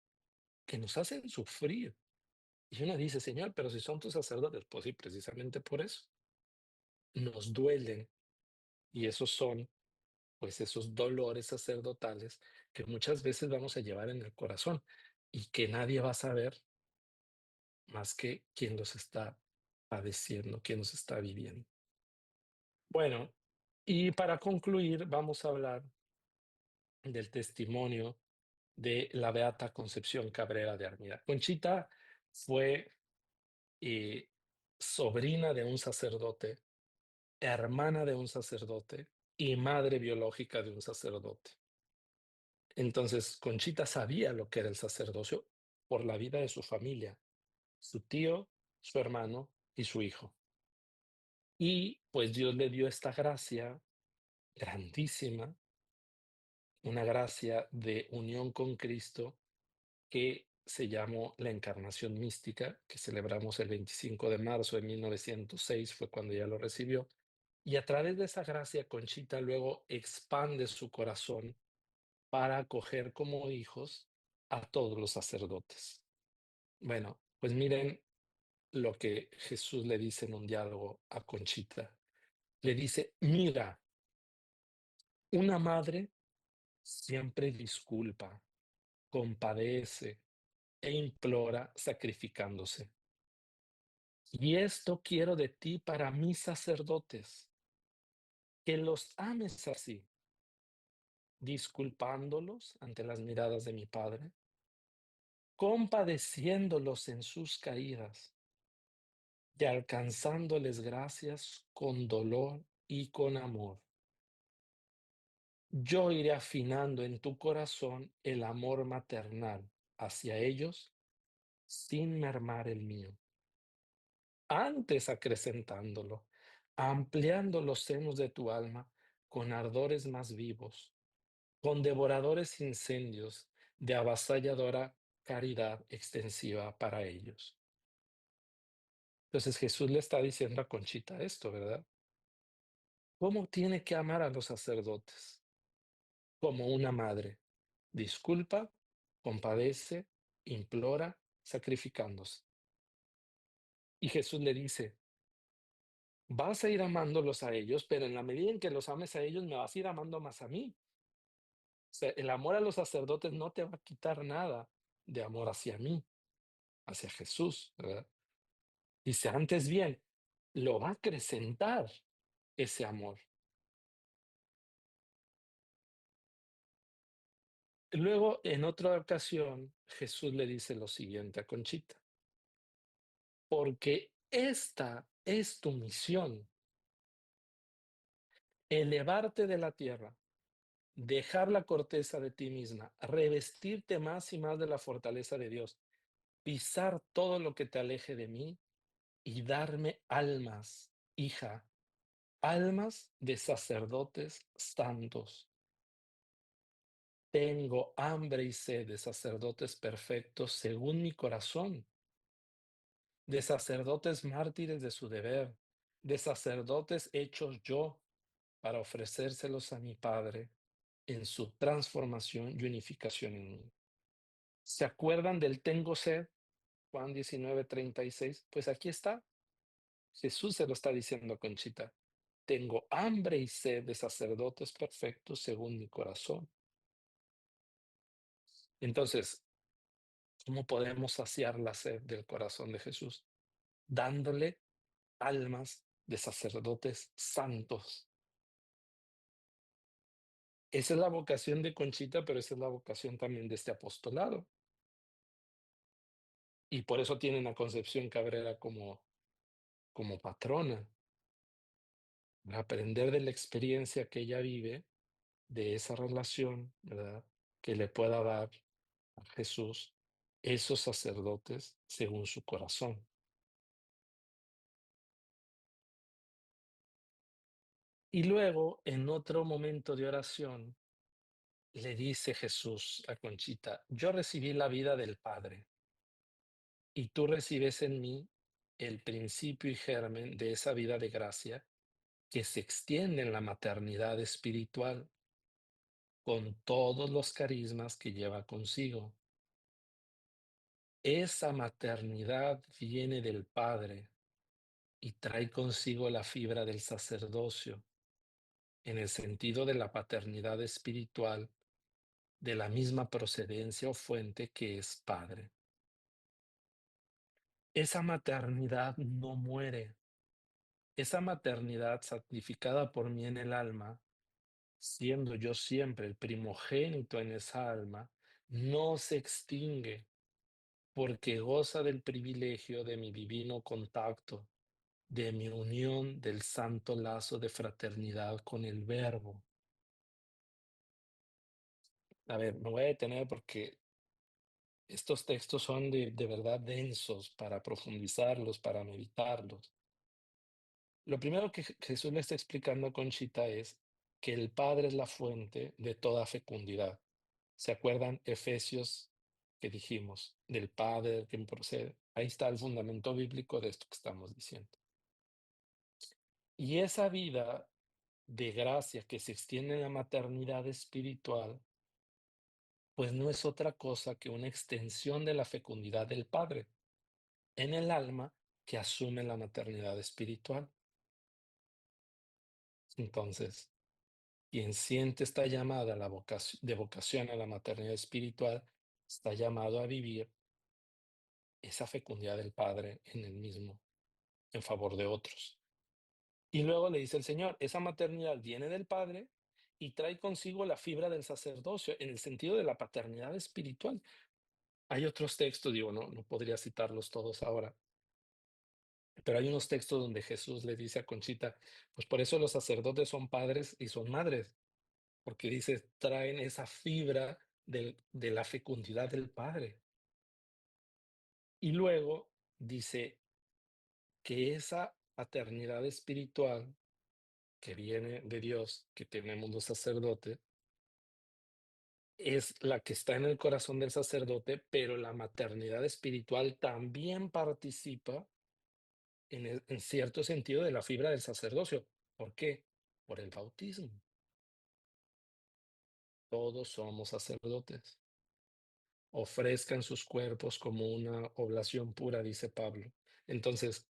que nos hacen sufrir. Y uno dice, Señor, pero si son tus sacerdotes, pues sí, precisamente por eso nos duelen. Y esos son, pues, esos dolores sacerdotales que muchas veces vamos a llevar en el corazón y que nadie va a saber más que quien los está padeciendo, quien los está viviendo. Bueno, y para concluir, vamos a hablar del testimonio de la Beata Concepción Cabrera de Armida. Conchita fue eh, sobrina de un sacerdote, hermana de un sacerdote y madre biológica de un sacerdote. Entonces, Conchita sabía lo que era el sacerdocio por la vida de su familia, su tío, su hermano y su hijo. Y pues Dios le dio esta gracia grandísima, una gracia de unión con Cristo que se llamó la Encarnación Mística, que celebramos el 25 de marzo de 1906, fue cuando ya lo recibió. Y a través de esa gracia, Conchita luego expande su corazón para acoger como hijos a todos los sacerdotes. Bueno, pues miren lo que Jesús le dice en un diálogo a Conchita. Le dice, mira, una madre siempre disculpa, compadece e implora sacrificándose. Y esto quiero de ti para mis sacerdotes, que los ames así, disculpándolos ante las miradas de mi Padre, compadeciéndolos en sus caídas y alcanzándoles gracias con dolor y con amor. Yo iré afinando en tu corazón el amor maternal hacia ellos sin mermar el mío, antes acrecentándolo, ampliando los senos de tu alma con ardores más vivos, con devoradores incendios de avasalladora caridad extensiva para ellos. Entonces Jesús le está diciendo a Conchita esto, ¿verdad? ¿Cómo tiene que amar a los sacerdotes? Como una madre. Disculpa, compadece, implora, sacrificándose. Y Jesús le dice, vas a ir amándolos a ellos, pero en la medida en que los ames a ellos, me vas a ir amando más a mí. O sea, el amor a los sacerdotes no te va a quitar nada de amor hacia mí, hacia Jesús, ¿verdad? Dice, antes bien, lo va a acrecentar ese amor. Luego, en otra ocasión, Jesús le dice lo siguiente a Conchita, porque esta es tu misión, elevarte de la tierra, dejar la corteza de ti misma, revestirte más y más de la fortaleza de Dios, pisar todo lo que te aleje de mí y darme almas, hija, almas de sacerdotes santos. Tengo hambre y sed de sacerdotes perfectos según mi corazón, de sacerdotes mártires de su deber, de sacerdotes hechos yo para ofrecérselos a mi Padre en su transformación y unificación en mí. ¿Se acuerdan del tengo sed? Juan 19:36. Pues aquí está. Jesús se lo está diciendo a Conchita. Tengo hambre y sed de sacerdotes perfectos según mi corazón. Entonces, ¿cómo podemos saciar la sed del corazón de Jesús? Dándole almas de sacerdotes santos. Esa es la vocación de Conchita, pero esa es la vocación también de este apostolado. Y por eso tienen a Concepción Cabrera como patrona, aprender de la experiencia que ella vive, de esa relación, ¿verdad? Que le pueda dar a Jesús esos sacerdotes según su corazón. Y luego, en otro momento de oración, le dice Jesús a Conchita, yo recibí la vida del Padre y tú recibes en mí el principio y germen de esa vida de gracia que se extiende en la maternidad espiritual con todos los carismas que lleva consigo. Esa maternidad viene del Padre y trae consigo la fibra del sacerdocio, en el sentido de la paternidad espiritual, de la misma procedencia o fuente que es Padre. Esa maternidad no muere. Esa maternidad santificada por mí en el alma, siendo yo siempre el primogénito en esa alma, no se extingue porque goza del privilegio de mi divino contacto, de mi unión del santo lazo de fraternidad con el Verbo. A ver, me voy a detener porque estos textos son de verdad densos para profundizarlos, para meditarlos. Lo primero que Jesús le está explicando a Conchita es que el Padre es la fuente de toda fecundidad. ¿Se acuerdan Efesios que dijimos? Del Padre que procede. Ahí está el fundamento bíblico de esto que estamos diciendo. Y esa vida de gracia que se extiende en la maternidad espiritual, pues no es otra cosa que una extensión de la fecundidad del Padre en el alma que asume la maternidad espiritual. Entonces, quien siente esta llamada a la de vocación a la maternidad espiritual, está llamado a vivir esa fecundidad del Padre en el mismo, en favor de otros. Y luego le dice el Señor, esa maternidad viene del Padre y trae consigo la fibra del sacerdocio en el sentido de la paternidad espiritual. Hay otros textos, digo, no podría citarlos todos ahora, pero hay unos textos donde Jesús le dice a Conchita, pues por eso los sacerdotes son padres y son madres, porque dice, traen esa fibra de la fecundidad del Padre. Y luego dice que esa paternidad espiritual que viene de Dios, que tenemos los sacerdotes, es la que está en el corazón del sacerdote, pero la maternidad espiritual también participa en cierto sentido de la fibra del sacerdocio. ¿Por qué? Por el bautismo. Todos somos sacerdotes. Ofrezcan sus cuerpos como una oblación pura, dice Pablo. Entonces,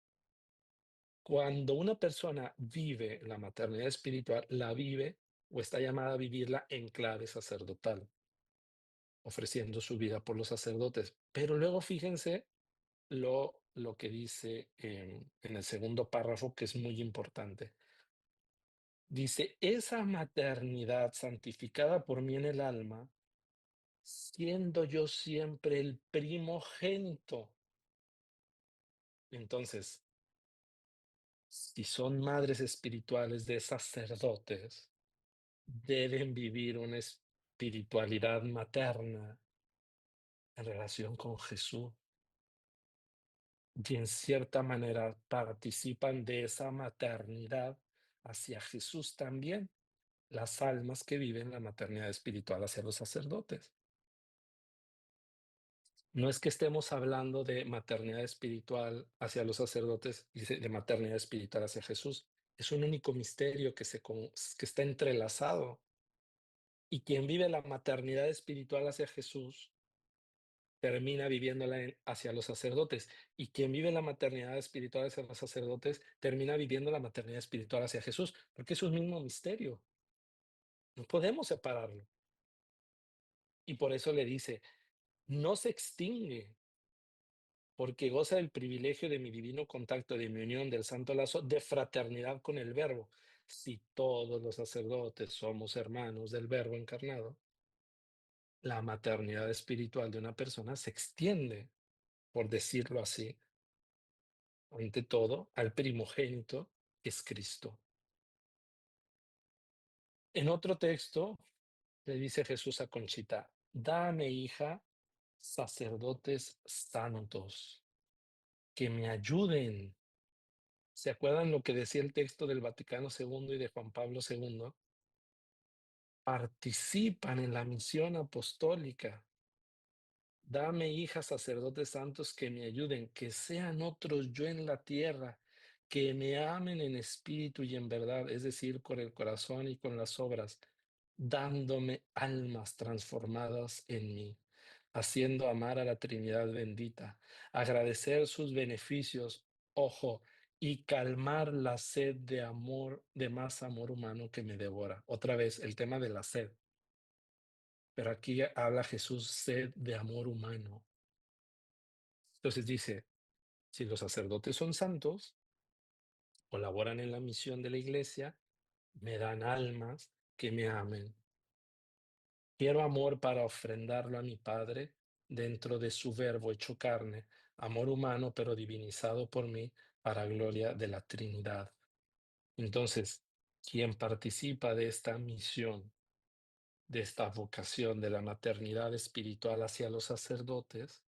cuando una persona vive la maternidad espiritual, la vive o está llamada a vivirla en clave sacerdotal, ofreciendo su vida por los sacerdotes. Pero luego fíjense lo lo que dice en el segundo párrafo, que es muy importante. Dice, esa maternidad santificada por mí en el alma, siendo yo siempre el primogénito. Entonces, si son madres espirituales de sacerdotes, deben vivir una espiritualidad materna en relación con Jesús y en cierta manera participan de esa maternidad hacia Jesús también, las almas que viven la maternidad espiritual hacia los sacerdotes. No es que estemos hablando de maternidad espiritual hacia los sacerdotes y de maternidad espiritual hacia Jesús. Es un único misterio que está entrelazado. Y quien vive la maternidad espiritual hacia Jesús termina viviéndola hacia los sacerdotes. Y quien vive la maternidad espiritual hacia los sacerdotes termina viviendo la maternidad espiritual hacia Jesús, porque es un mismo misterio. No podemos separarlo. Y por eso le dice, no se extingue, porque goza del privilegio de mi divino contacto, de mi unión, del santo lazo de fraternidad con el Verbo. Si todos los sacerdotes somos hermanos del Verbo encarnado, la maternidad espiritual de una persona se extiende, por decirlo así, ante todo, al primogénito, que es Cristo. En otro texto, le dice Jesús a Conchita, dame, hija, sacerdotes santos, que me ayuden. ¿Se acuerdan lo que decía el texto del Vaticano II y de Juan Pablo II? Participan en la misión apostólica. Dame, hijas, sacerdotes santos, que me ayuden, que sean otros yo en la tierra, que me amen en espíritu y en verdad, es decir, con el corazón y con las obras, dándome almas transformadas en mí, haciendo amar a la Trinidad bendita, agradecer sus beneficios, ojo, y calmar la sed de amor, de más amor humano que me devora. Otra vez, el tema de la sed. Pero aquí habla Jesús sed de amor humano. Entonces dice, si los sacerdotes son santos, colaboran en la misión de la iglesia, me dan almas que me amen. Quiero amor para ofrendarlo a mi Padre dentro de su verbo hecho carne, amor humano pero divinizado por mí para gloria de la Trinidad. Entonces, quien participa de esta misión, de esta vocación de la maternidad espiritual hacia los sacerdotes,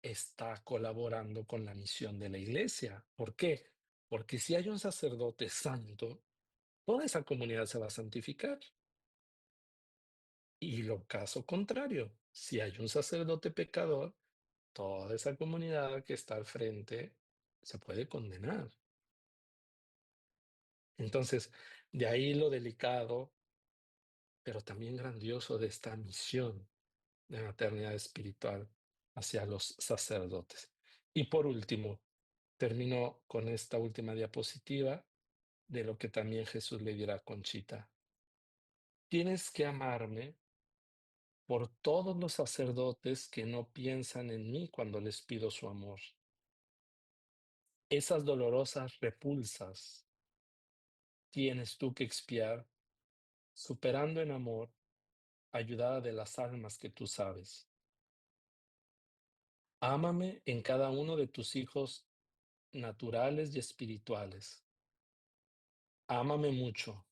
está colaborando con la misión de la iglesia. ¿Por qué? Porque si hay un sacerdote santo, toda esa comunidad se va a santificar. Y lo caso contrario, si hay un sacerdote pecador, toda esa comunidad que está al frente se puede condenar. Entonces, de ahí lo delicado, pero también grandioso de esta misión de maternidad espiritual hacia los sacerdotes. Y por último, termino con esta última diapositiva de lo que también Jesús le dirá a Conchita. Tienes que amarme por todos los sacerdotes que no piensan en mí cuando les pido su amor. Esas dolorosas repulsas tienes tú que expiar, superando en amor, ayudada de las almas que tú sabes. Ámame en cada uno de tus hijos naturales y espirituales. Ámame mucho,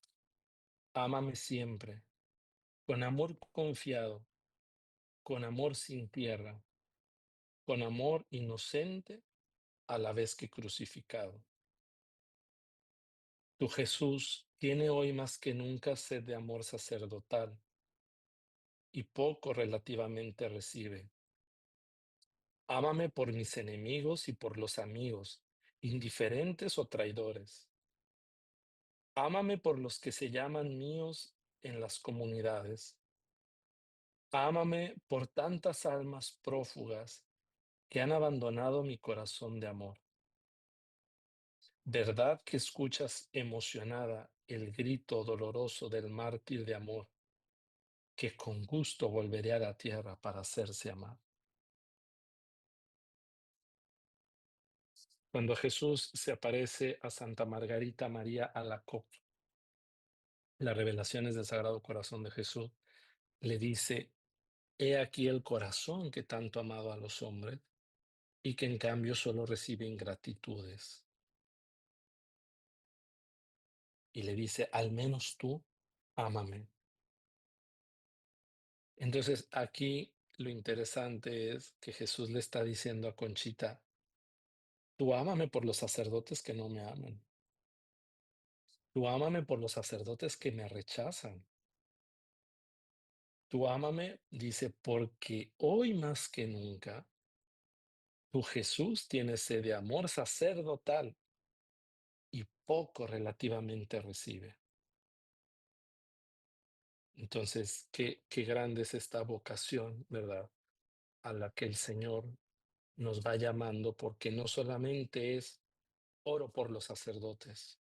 ámame siempre, con amor confiado, con amor sin tierra, con amor inocente a la vez que crucificado. Tu Jesús tiene hoy más que nunca sed de amor sacerdotal y poco relativamente recibe. Ámame por mis enemigos y por los amigos, indiferentes o traidores. Ámame por los que se llaman míos en las comunidades. Ámame por tantas almas prófugas que han abandonado mi corazón de amor. ¿Verdad que escuchas emocionada el grito doloroso del mártir de amor, que con gusto volveré a la tierra para hacerse amar? Cuando Jesús se aparece a Santa Margarita María Alacoque, las revelaciones del Sagrado Corazón de Jesús, le dice: he aquí el corazón que tanto ha amado a los hombres y que en cambio solo recibe ingratitudes. Y le dice: al menos tú, ámame. Entonces aquí lo interesante es que Jesús le está diciendo a Conchita: tú ámame por los sacerdotes que no me aman. Tú ámame por los sacerdotes que me rechazan. Tú ámame, dice, porque hoy más que nunca, tu Jesús tiene sed de amor sacerdotal y poco relativamente recibe. Entonces, qué grande es esta vocación, ¿verdad? A la que el Señor nos va llamando, porque no solamente es oro por los sacerdotes,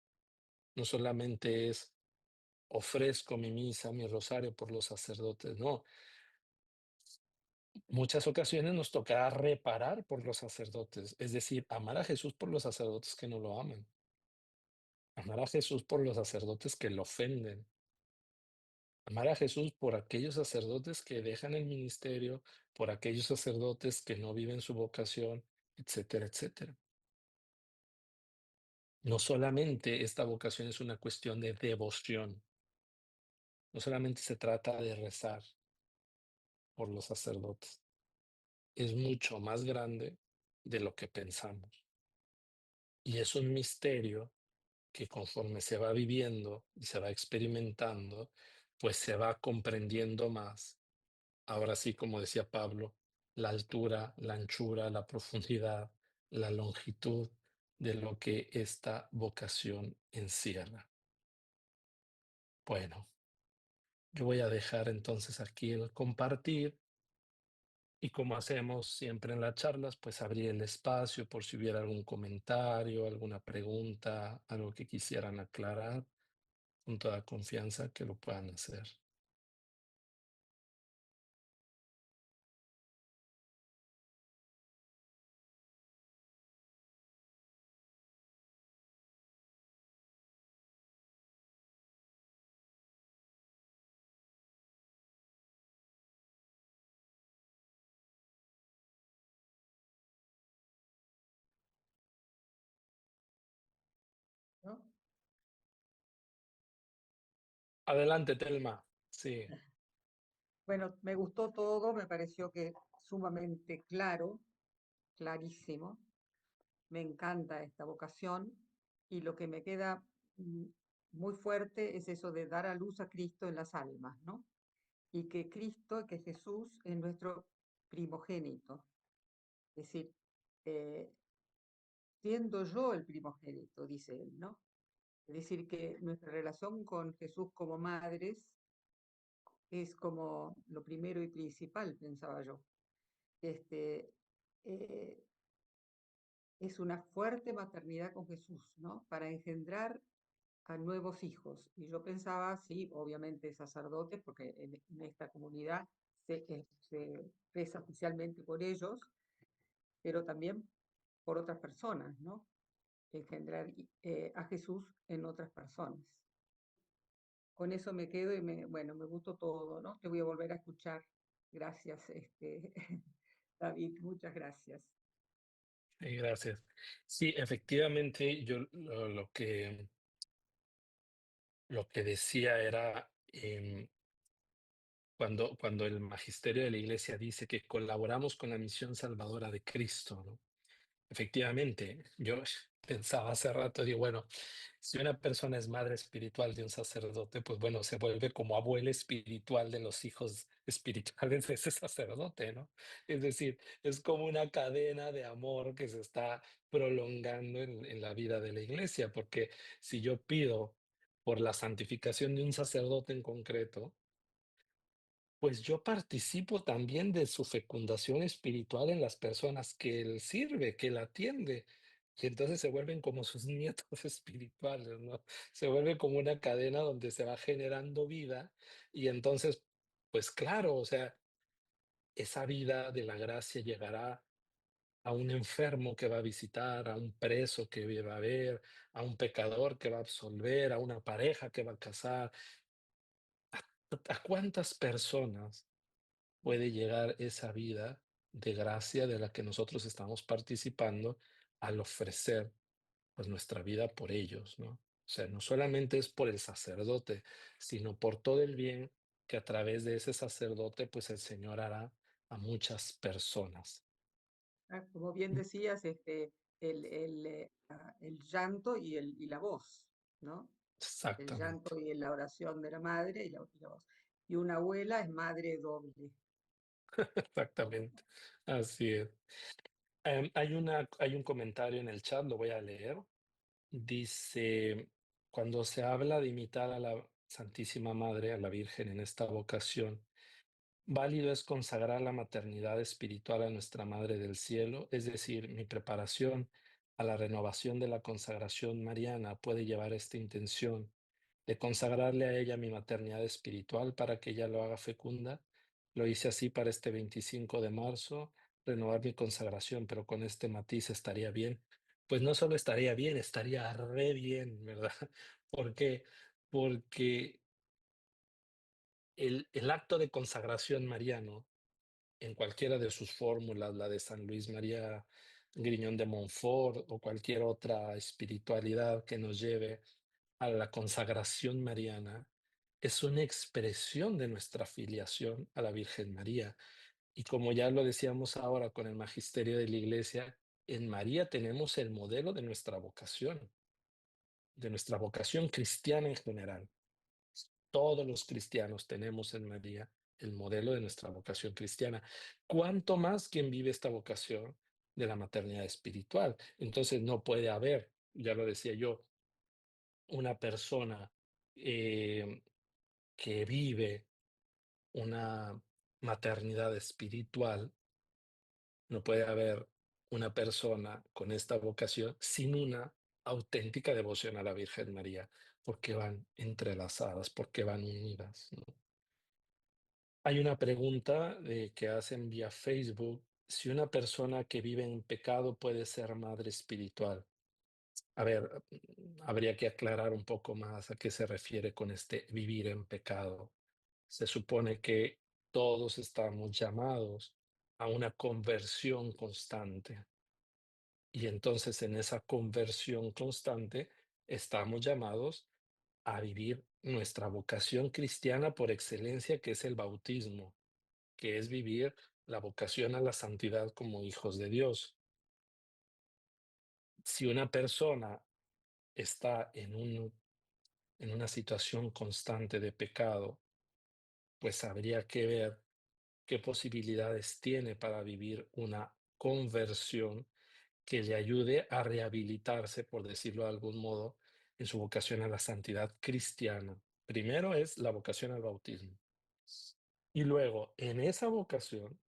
no solamente es ofrezco mi misa, mi rosario por los sacerdotes, no. Muchas ocasiones nos tocará reparar por los sacerdotes, es decir, amar a Jesús por los sacerdotes que no lo aman, amar a Jesús por los sacerdotes que lo ofenden, amar a Jesús por aquellos sacerdotes que dejan el ministerio, por aquellos sacerdotes que no viven su vocación, etcétera, etcétera. No solamente esta vocación es una cuestión de devoción, no solamente se trata de rezar por los sacerdotes, es mucho más grande de lo que pensamos. Y es un misterio que conforme se va viviendo y se va experimentando, pues se va comprendiendo más. Ahora sí, como decía Pablo, la altura, la anchura, la profundidad, la longitud de lo que esta vocación encierra. Bueno, yo voy a dejar entonces aquí el compartir y como hacemos siempre en las charlas, pues abrir el espacio por si hubiera algún comentario, alguna pregunta, algo que quisieran aclarar, con toda confianza que lo puedan hacer. ¿no? Adelante, Telma. Sí, Bueno, me gustó todo, me pareció que sumamente claro, clarísimo. Me encanta esta vocación y lo que me queda mm, muy fuerte es eso de dar a luz a Cristo en las almas, ¿no? Y que Cristo, que Jesús es nuestro primogénito. Es decir, eh, siendo yo el primogénito, dice él, ¿no? Es decir, que nuestra relación con Jesús como madres es como lo primero y principal, pensaba yo. Este, eh, es una fuerte maternidad con Jesús, ¿no? Para engendrar a nuevos hijos. Y yo pensaba, sí, obviamente sacerdotes, porque en esta comunidad se reza oficialmente por ellos, pero también por otras personas, ¿no? Engendrar a Jesús en otras personas. Con eso me quedo y bueno, me gustó todo, ¿no? Te voy a volver a escuchar. Gracias, David, muchas gracias. sí, gracias. Sí, efectivamente, yo lo que decía era cuando el magisterio de la Iglesia dice que colaboramos con la misión salvadora de Cristo, ¿no? Efectivamente, yo pensaba hace rato, digo, bueno, si una persona es madre espiritual de un sacerdote, pues bueno, se vuelve como abuela espiritual de los hijos espirituales de ese sacerdote, ¿no? Es decir, es como una cadena de amor que se está prolongando en la vida de la iglesia, porque si yo pido por la santificación de un sacerdote en concreto, pues yo participo también de su fecundación espiritual en las personas que él sirve, que él atiende. Y entonces se vuelven como sus nietos espirituales, ¿no? Se vuelve como una cadena donde se va generando vida y entonces, pues claro, o sea, esa vida de la gracia llegará a un enfermo que va a visitar, a un preso que va a ver, a un pecador que va a absolver, a una pareja que va a casar. ¿A cuántas personas puede llegar esa vida de gracia de la que nosotros estamos participando al ofrecer pues nuestra vida por ellos, ¿no? O sea, no solamente es por el sacerdote, sino por todo el bien que a través de ese sacerdote pues el Señor hará a muchas personas. Como bien decías, el llanto y la voz, ¿no? El Exactamente, llanto y la oración de la madre y la voz. Y una abuela es madre doble. exactamente. Así es. Hay un comentario en el chat, lo voy a leer. Dice, cuando se habla de imitar a la Santísima Madre, a la Virgen en esta vocación, válido es consagrar la maternidad espiritual a nuestra Madre del Cielo, es decir, mi preparación a la renovación de la consagración mariana puede llevar esta intención de consagrarle a ella mi maternidad espiritual para que ella lo haga fecunda. Lo hice así para este 25 de marzo, renovar mi consagración, pero con este matiz estaría bien. Pues no solo estaría bien, estaría re bien, ¿verdad? ¿Por qué? Porque el acto de consagración mariano en cualquiera de sus fórmulas, la de San Luis María Griñón de Montfort o cualquier otra espiritualidad que nos lleve a la consagración mariana, es una expresión de nuestra filiación a la Virgen María. Y como ya lo decíamos ahora con el magisterio de la Iglesia, en María tenemos el modelo de nuestra vocación cristiana en general. Todos los cristianos tenemos en María el modelo de nuestra vocación cristiana. ¿Cuánto más quien vive esta vocación de la maternidad espiritual? Entonces no puede haber, ya lo decía yo, una persona eh, que vive una maternidad espiritual, no puede haber una persona con esta vocación sin una auténtica devoción a la Virgen María, porque van entrelazadas, porque van unidas, ¿no? Hay una pregunta que hacen vía Facebook, si una persona que vive en pecado puede ser madre espiritual. A ver, habría que aclarar un poco más a qué se refiere con este vivir en pecado. Se supone que todos estamos llamados a una conversión constante y entonces en esa conversión constante estamos llamados a vivir nuestra vocación cristiana por excelencia, que es el bautismo, que es vivir la vocación a la santidad como hijos de Dios. Si una persona está en una situación constante de pecado, pues habría que ver qué posibilidades tiene para vivir una conversión que le ayude a rehabilitarse, por decirlo de algún modo, en su vocación a la santidad cristiana. Primero es la vocación al bautismo. Y luego, en esa vocación,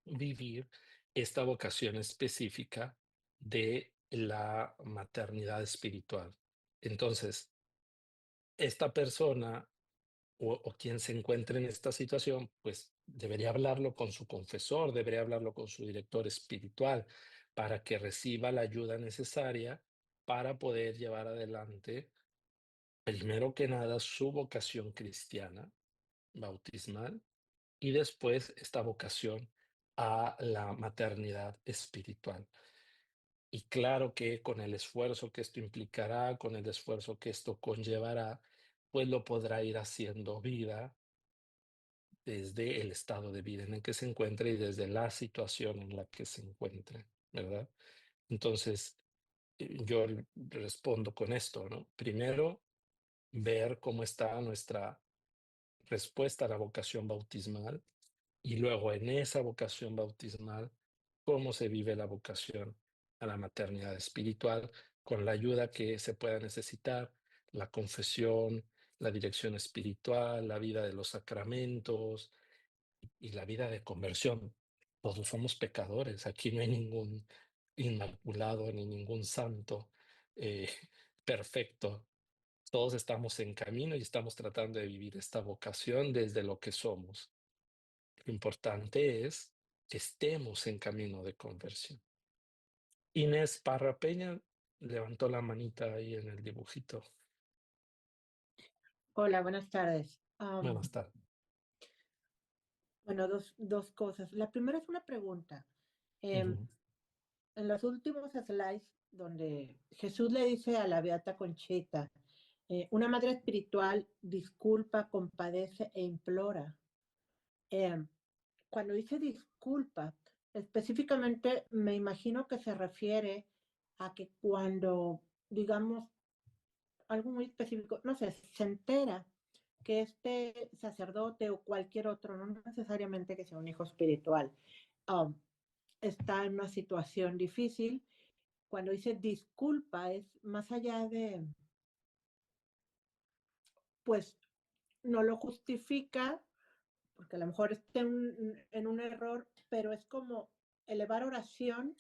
vivir esta vocación específica de la maternidad espiritual. Entonces, esta persona o quien se encuentre en esta situación, pues debería hablarlo con su confesor, debería hablarlo con su director espiritual para que reciba la ayuda necesaria para poder llevar adelante, primero que nada, su vocación cristiana, bautismal, y después esta vocación a la maternidad espiritual. Y claro que con el esfuerzo que esto implicará, con el esfuerzo que esto conllevará, pues lo podrá ir haciendo vida desde el estado de vida en el que se encuentre y desde la situación en la que se encuentre, ¿verdad? Entonces, yo respondo con esto, ¿no? Primero, ver cómo está nuestra respuesta a la vocación bautismal y luego en esa vocación bautismal, cómo se vive la vocación a la maternidad espiritual con la ayuda que se pueda necesitar, la confesión, la dirección espiritual, la vida de los sacramentos y la vida de conversión. Todos somos pecadores, aquí no hay ningún inmaculado ni ningún santo eh, perfecto. Todos estamos en camino y estamos tratando de vivir esta vocación desde lo que somos. Lo importante es estemos en camino de conversión. Inés Parra Peña levantó la manita ahí en el dibujito. Hola, buenas tardes. Buenas tardes. Bueno, dos cosas. La primera es una pregunta. Ujú, En los últimos slides, donde Jesús le dice a la Beata Conchita, una madre espiritual disculpa, compadece e implora. Cuando dice disculpa, específicamente me imagino que se refiere a que cuando, digamos, algo muy específico, no sé, se entera que este sacerdote o cualquier otro, no necesariamente que sea un hijo espiritual, um, está en una situación difícil. Cuando dice disculpa, es más allá de, pues no lo justifica, porque a lo mejor está en un error, pero es como elevar oración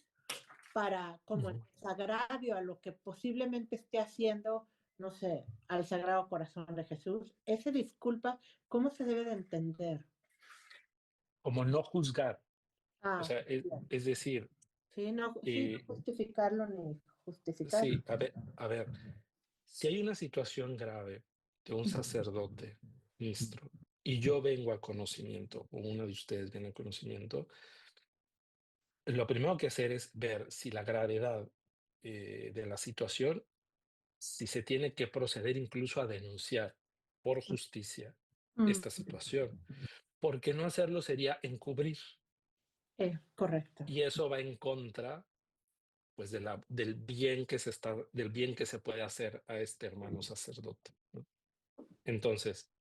para, como el ujú. desagravio a lo que posiblemente esté haciendo, no sé, al Sagrado Corazón de Jesús. Esa disculpa, ¿cómo se debe de entender? Como no juzgar, o Ah, sea, bien. es decir, Sí, no, sí, no eh, justificarlo ni justificarlo. sí, a ver, si hay una situación grave de un sacerdote, ministro, y yo vengo a conocimiento, o uno de ustedes viene a conocimiento, lo primero que hacer es ver si la gravedad de la situación, si se tiene que proceder incluso a denunciar por justicia Mm, esta situación, porque no hacerlo sería encubrir, correcto. y eso va en contra pues del bien que se puede hacer a este hermano sacerdote, ¿no? Entonces,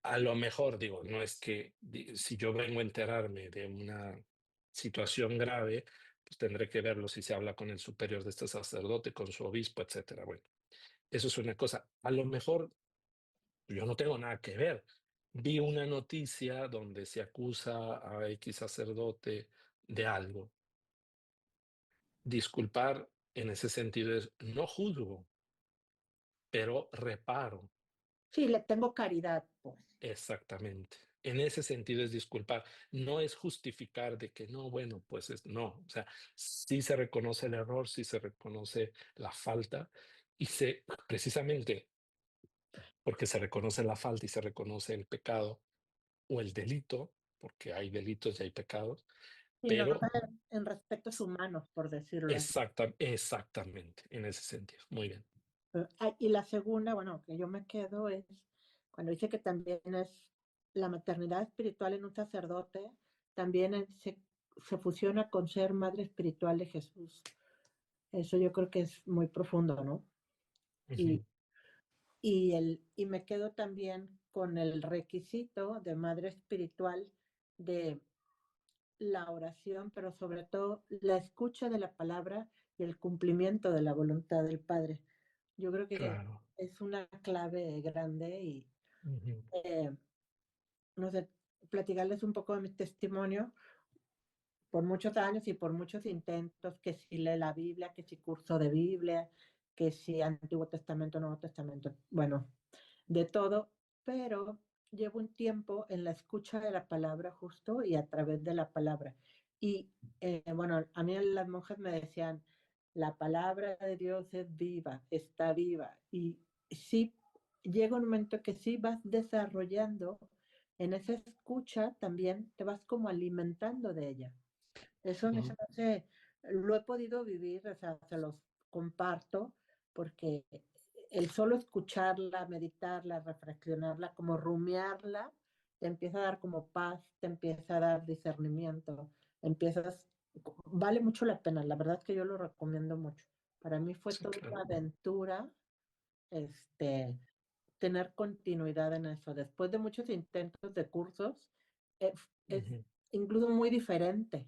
a lo mejor digo, no es que si yo vengo a enterarme de una situación grave, pues tendré que verlo si se habla con el superior de este sacerdote, con su obispo, etcétera. Bueno, eso es una cosa. A lo mejor yo no tengo nada que ver. Vi una noticia donde se acusa a X sacerdote de algo. Disculpar en ese sentido es no juzgo, pero reparo. Sí, le tengo caridad, pues. Exactamente. En ese sentido es disculpar, no es justificar de que no, bueno, pues no, o sea, sí se reconoce el error, sí se reconoce la falta y precisamente porque se reconoce la falta y se reconoce el pecado o el delito, porque hay delitos y hay pecados, Y no pero en respectos humanos, por decirlo así. exactamente, en ese sentido. Muy bien. Y la segunda, bueno, que yo me quedo es cuando dice que también es la maternidad espiritual en un sacerdote, también se fusiona con ser madre espiritual de Jesús. Eso yo creo que es muy profundo, ¿no? Y, Ujú, y me quedo también con el requisito de madre espiritual de la oración, pero sobre todo la escucha de la palabra y el cumplimiento de la voluntad del Padre. Yo creo que claro. es una clave grande y, Ujú, eh, no sé, platicarles un poco de mi testimonio por muchos años y por muchos intentos, que si lee la Biblia, que si curso de Biblia, que si Antiguo Testamento, Nuevo Testamento, bueno, de todo, pero llevo un tiempo en la escucha de la palabra justo y a través de la palabra. Y bueno, a mí las monjas me decían, la palabra de Dios es viva, está viva. Y sí, llega un momento que sí vas desarrollando en esa escucha también, te vas como alimentando de ella. Eso a mí se ujú, me hace, lo he podido vivir, o sea, se los comparto, porque el solo escucharla, meditarla, reflexionarla, como rumiarla, te empieza a dar como paz, te empieza a dar discernimiento, empiezas, vale mucho la pena, la verdad es que yo lo recomiendo mucho. Para mí fue sí, toda claro. una aventura, este, tener continuidad en eso. Después de muchos intentos de cursos, es Ujú. incluso muy diferente,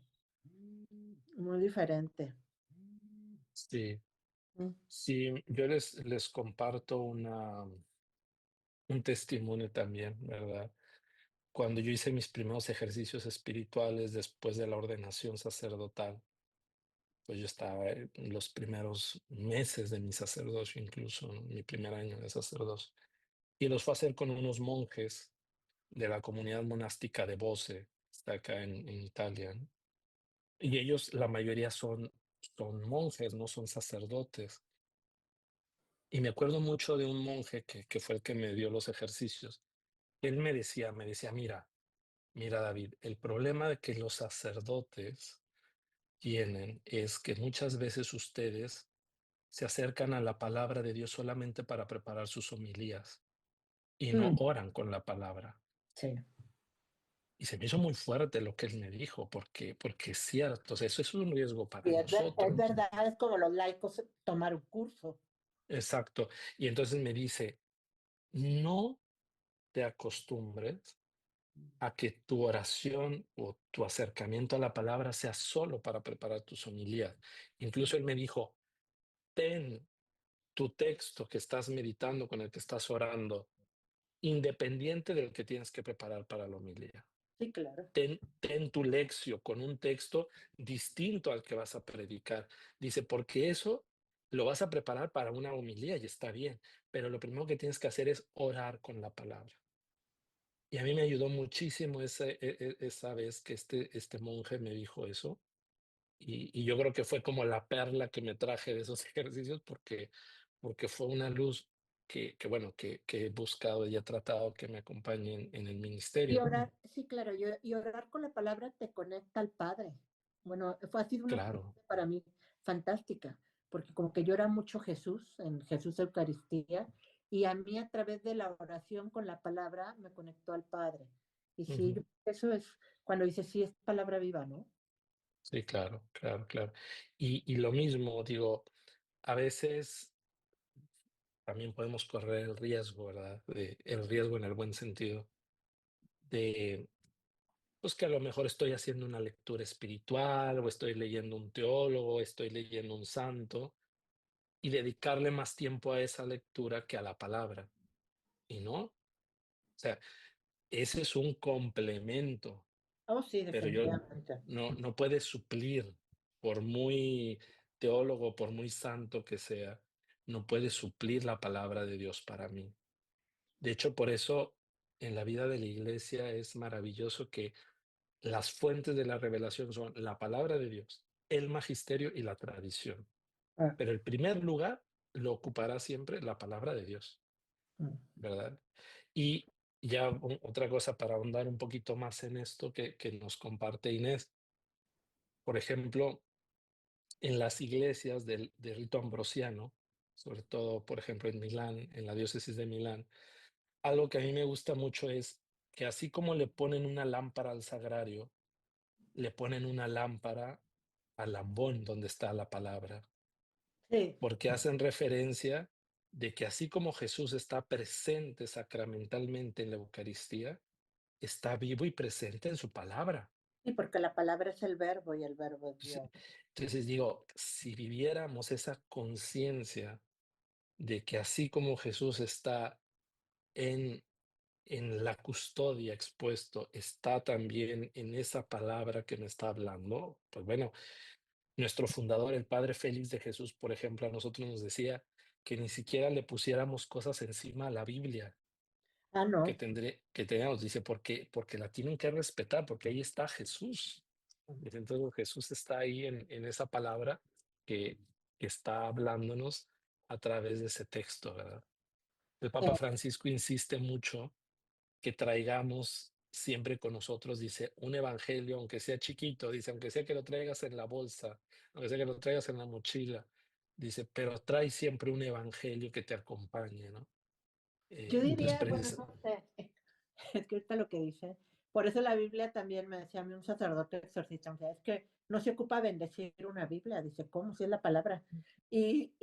muy diferente. Sí, Mm. sí, yo les comparto un testimonio también, ¿verdad? Cuando yo hice mis primeros ejercicios espirituales después de la ordenación sacerdotal, pues yo estaba en los primeros meses de mi sacerdocio, incluso, ¿no? Mi primer año de sacerdocio. Y los fue a hacer con unos monjes de la comunidad monástica de Bose, está acá en Italia, ¿no? Y ellos, la mayoría son monjes, no son sacerdotes. Y me acuerdo mucho de un monje que fue el que me dio los ejercicios. Él me decía, mira, David, el problema de que los sacerdotes tienen es que muchas veces ustedes se acercan a la palabra de Dios solamente para preparar sus homilías y no Mm, oran con la palabra. sí. Y se me hizo muy fuerte lo que él me dijo, porque es cierto, o sea, eso es un riesgo para Y es nosotros. verdad, es como los laicos tomar un curso. Exacto. Y entonces me dice, no te acostumbres a que tu oración o tu acercamiento a la palabra sea solo para preparar tus homilías. Incluso él me dijo, ten tu texto que estás meditando, con el que estás orando, independiente del que tienes que preparar para la homilía. Sí, claro. Ten tu lección con un texto distinto al que vas a predicar. Dice, porque eso lo vas a preparar para una homilía y está bien, pero lo primero que tienes que hacer es orar con la palabra. Y a mí me ayudó muchísimo esa vez que este monje me dijo eso. Y yo creo que fue como la perla que me traje de esos ejercicios porque fue una luz bueno, que he buscado y he tratado que me acompañe en el Y ministerio. orar, sí, claro, y orar con la palabra te conecta al Padre. Bueno, ha sido una Claro. experiencia para mí fantástica, porque como que yo era mucho Jesús, en Jesús Eucaristía, y a mí a través de la oración con la palabra me conectó al Padre. Y sí, Ujú. eso es cuando dice sí es palabra viva, ¿no? Sí, claro, claro, claro. Y lo mismo, digo, a veces también podemos correr el riesgo, ¿verdad? El riesgo en el buen sentido, de pues que a lo mejor estoy haciendo una lectura espiritual o estoy leyendo un teólogo, estoy leyendo un santo y dedicarle más tiempo a esa lectura que a la palabra. Y no, o sea, ese es un complemento, Oh, sí, pero yo definitivamente. no puede suplir, por muy teólogo, por muy santo que sea, no puede suplir la palabra de Dios para mí. De hecho, por eso en la vida de la iglesia es maravilloso que las fuentes de la revelación son la palabra de Dios, el magisterio y la tradición. Ah, Pero el primer lugar lo ocupará siempre la palabra de Dios, mm. ¿verdad? Y ya otra cosa para ahondar un poquito más en esto que nos comparte Inés, por ejemplo, en las iglesias del rito ambrosiano, sobre todo, por ejemplo, en Milán, en la diócesis de Milán, algo que a mí me gusta mucho es que así como le ponen una lámpara al sagrario, le ponen una lámpara al ambón donde está la palabra, Sí, porque hacen referencia de que así como Jesús está presente sacramentalmente en la Eucaristía, está vivo y presente en su palabra. sí, porque la palabra es el verbo y el verbo es Sí. Dios. Entonces digo, si viviéramos esa conciencia de que así como Jesús está en, en la custodia expuesto, está también en esa palabra que me está hablando, pues bueno, nuestro fundador, el padre Félix de Jesús, por ejemplo, a nosotros nos decía que ni siquiera le pusiéramos cosas encima a la Biblia Ah, no. que teníamos, dice, porque la tienen que respetar, porque ahí está Jesús. Dice, entonces Jesús está ahí en esa palabra que, que está hablándonos a través de ese texto, ¿verdad? El Papa Eh, Francisco insiste mucho que traigamos siempre con nosotros, dice, un evangelio, aunque sea chiquito, dice, aunque sea que lo traigas en la bolsa, aunque sea que lo traigas en la mochila, dice, pero trae siempre un evangelio que te acompañe, ¿no? yo Entonces, diría, bueno, no sé, es que ahorita lo que dice, por eso la Biblia también me decía a mí un sacerdote exorcista, o sea, es que no se ocupa bendecir una Biblia, dice, ¿cómo? Si es la palabra. Y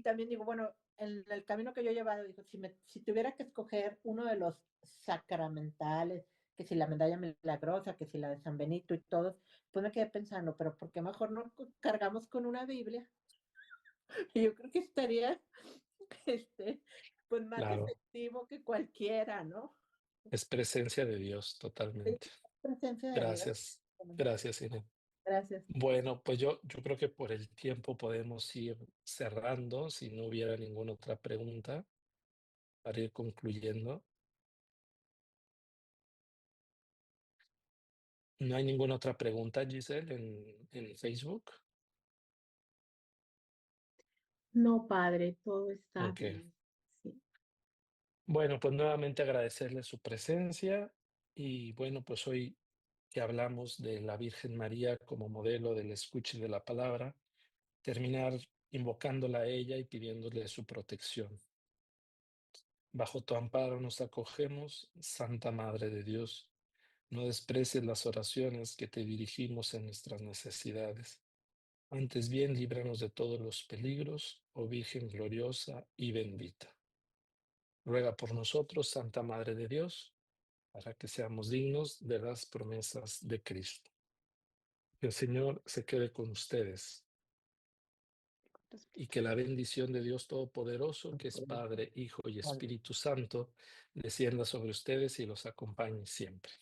también digo, bueno, en el camino que yo he llevado, digo, si tuviera que escoger uno de los sacramentales, que si la medalla milagrosa, que si la de San Benito y todos, pues me quedé pensando, pero ¿por qué mejor no cargamos con una Biblia? Y yo creo que estaría, este, pues más claro, efectivo que cualquiera, ¿no? es presencia de Dios Sí, totalmente. presencia de Dios. Gracias, gracias, Inés. Gracias. Bueno, pues yo creo que por el tiempo podemos ir cerrando, si no hubiera ninguna otra pregunta, para ir concluyendo. ¿No hay ninguna otra pregunta, Giselle, en Facebook? No, padre, todo está Ok. bien. Sí. Bueno, pues nuevamente agradecerle su presencia y bueno, pues hoy que hablamos de la Virgen María como modelo del escuche de la palabra, terminar invocándola a ella y pidiéndole su protección. Bajo tu amparo nos acogemos, Santa Madre de Dios. No desprecies las oraciones que te dirigimos en nuestras necesidades. Antes bien, líbranos de todos los peligros, oh Virgen gloriosa y bendita. Ruega por nosotros, Santa Madre de Dios, para que seamos dignos de las promesas de Cristo. Que el Señor se quede con ustedes y que la bendición de Dios Todopoderoso, que es Padre, Hijo y Espíritu Santo, descienda sobre ustedes y los acompañe siempre.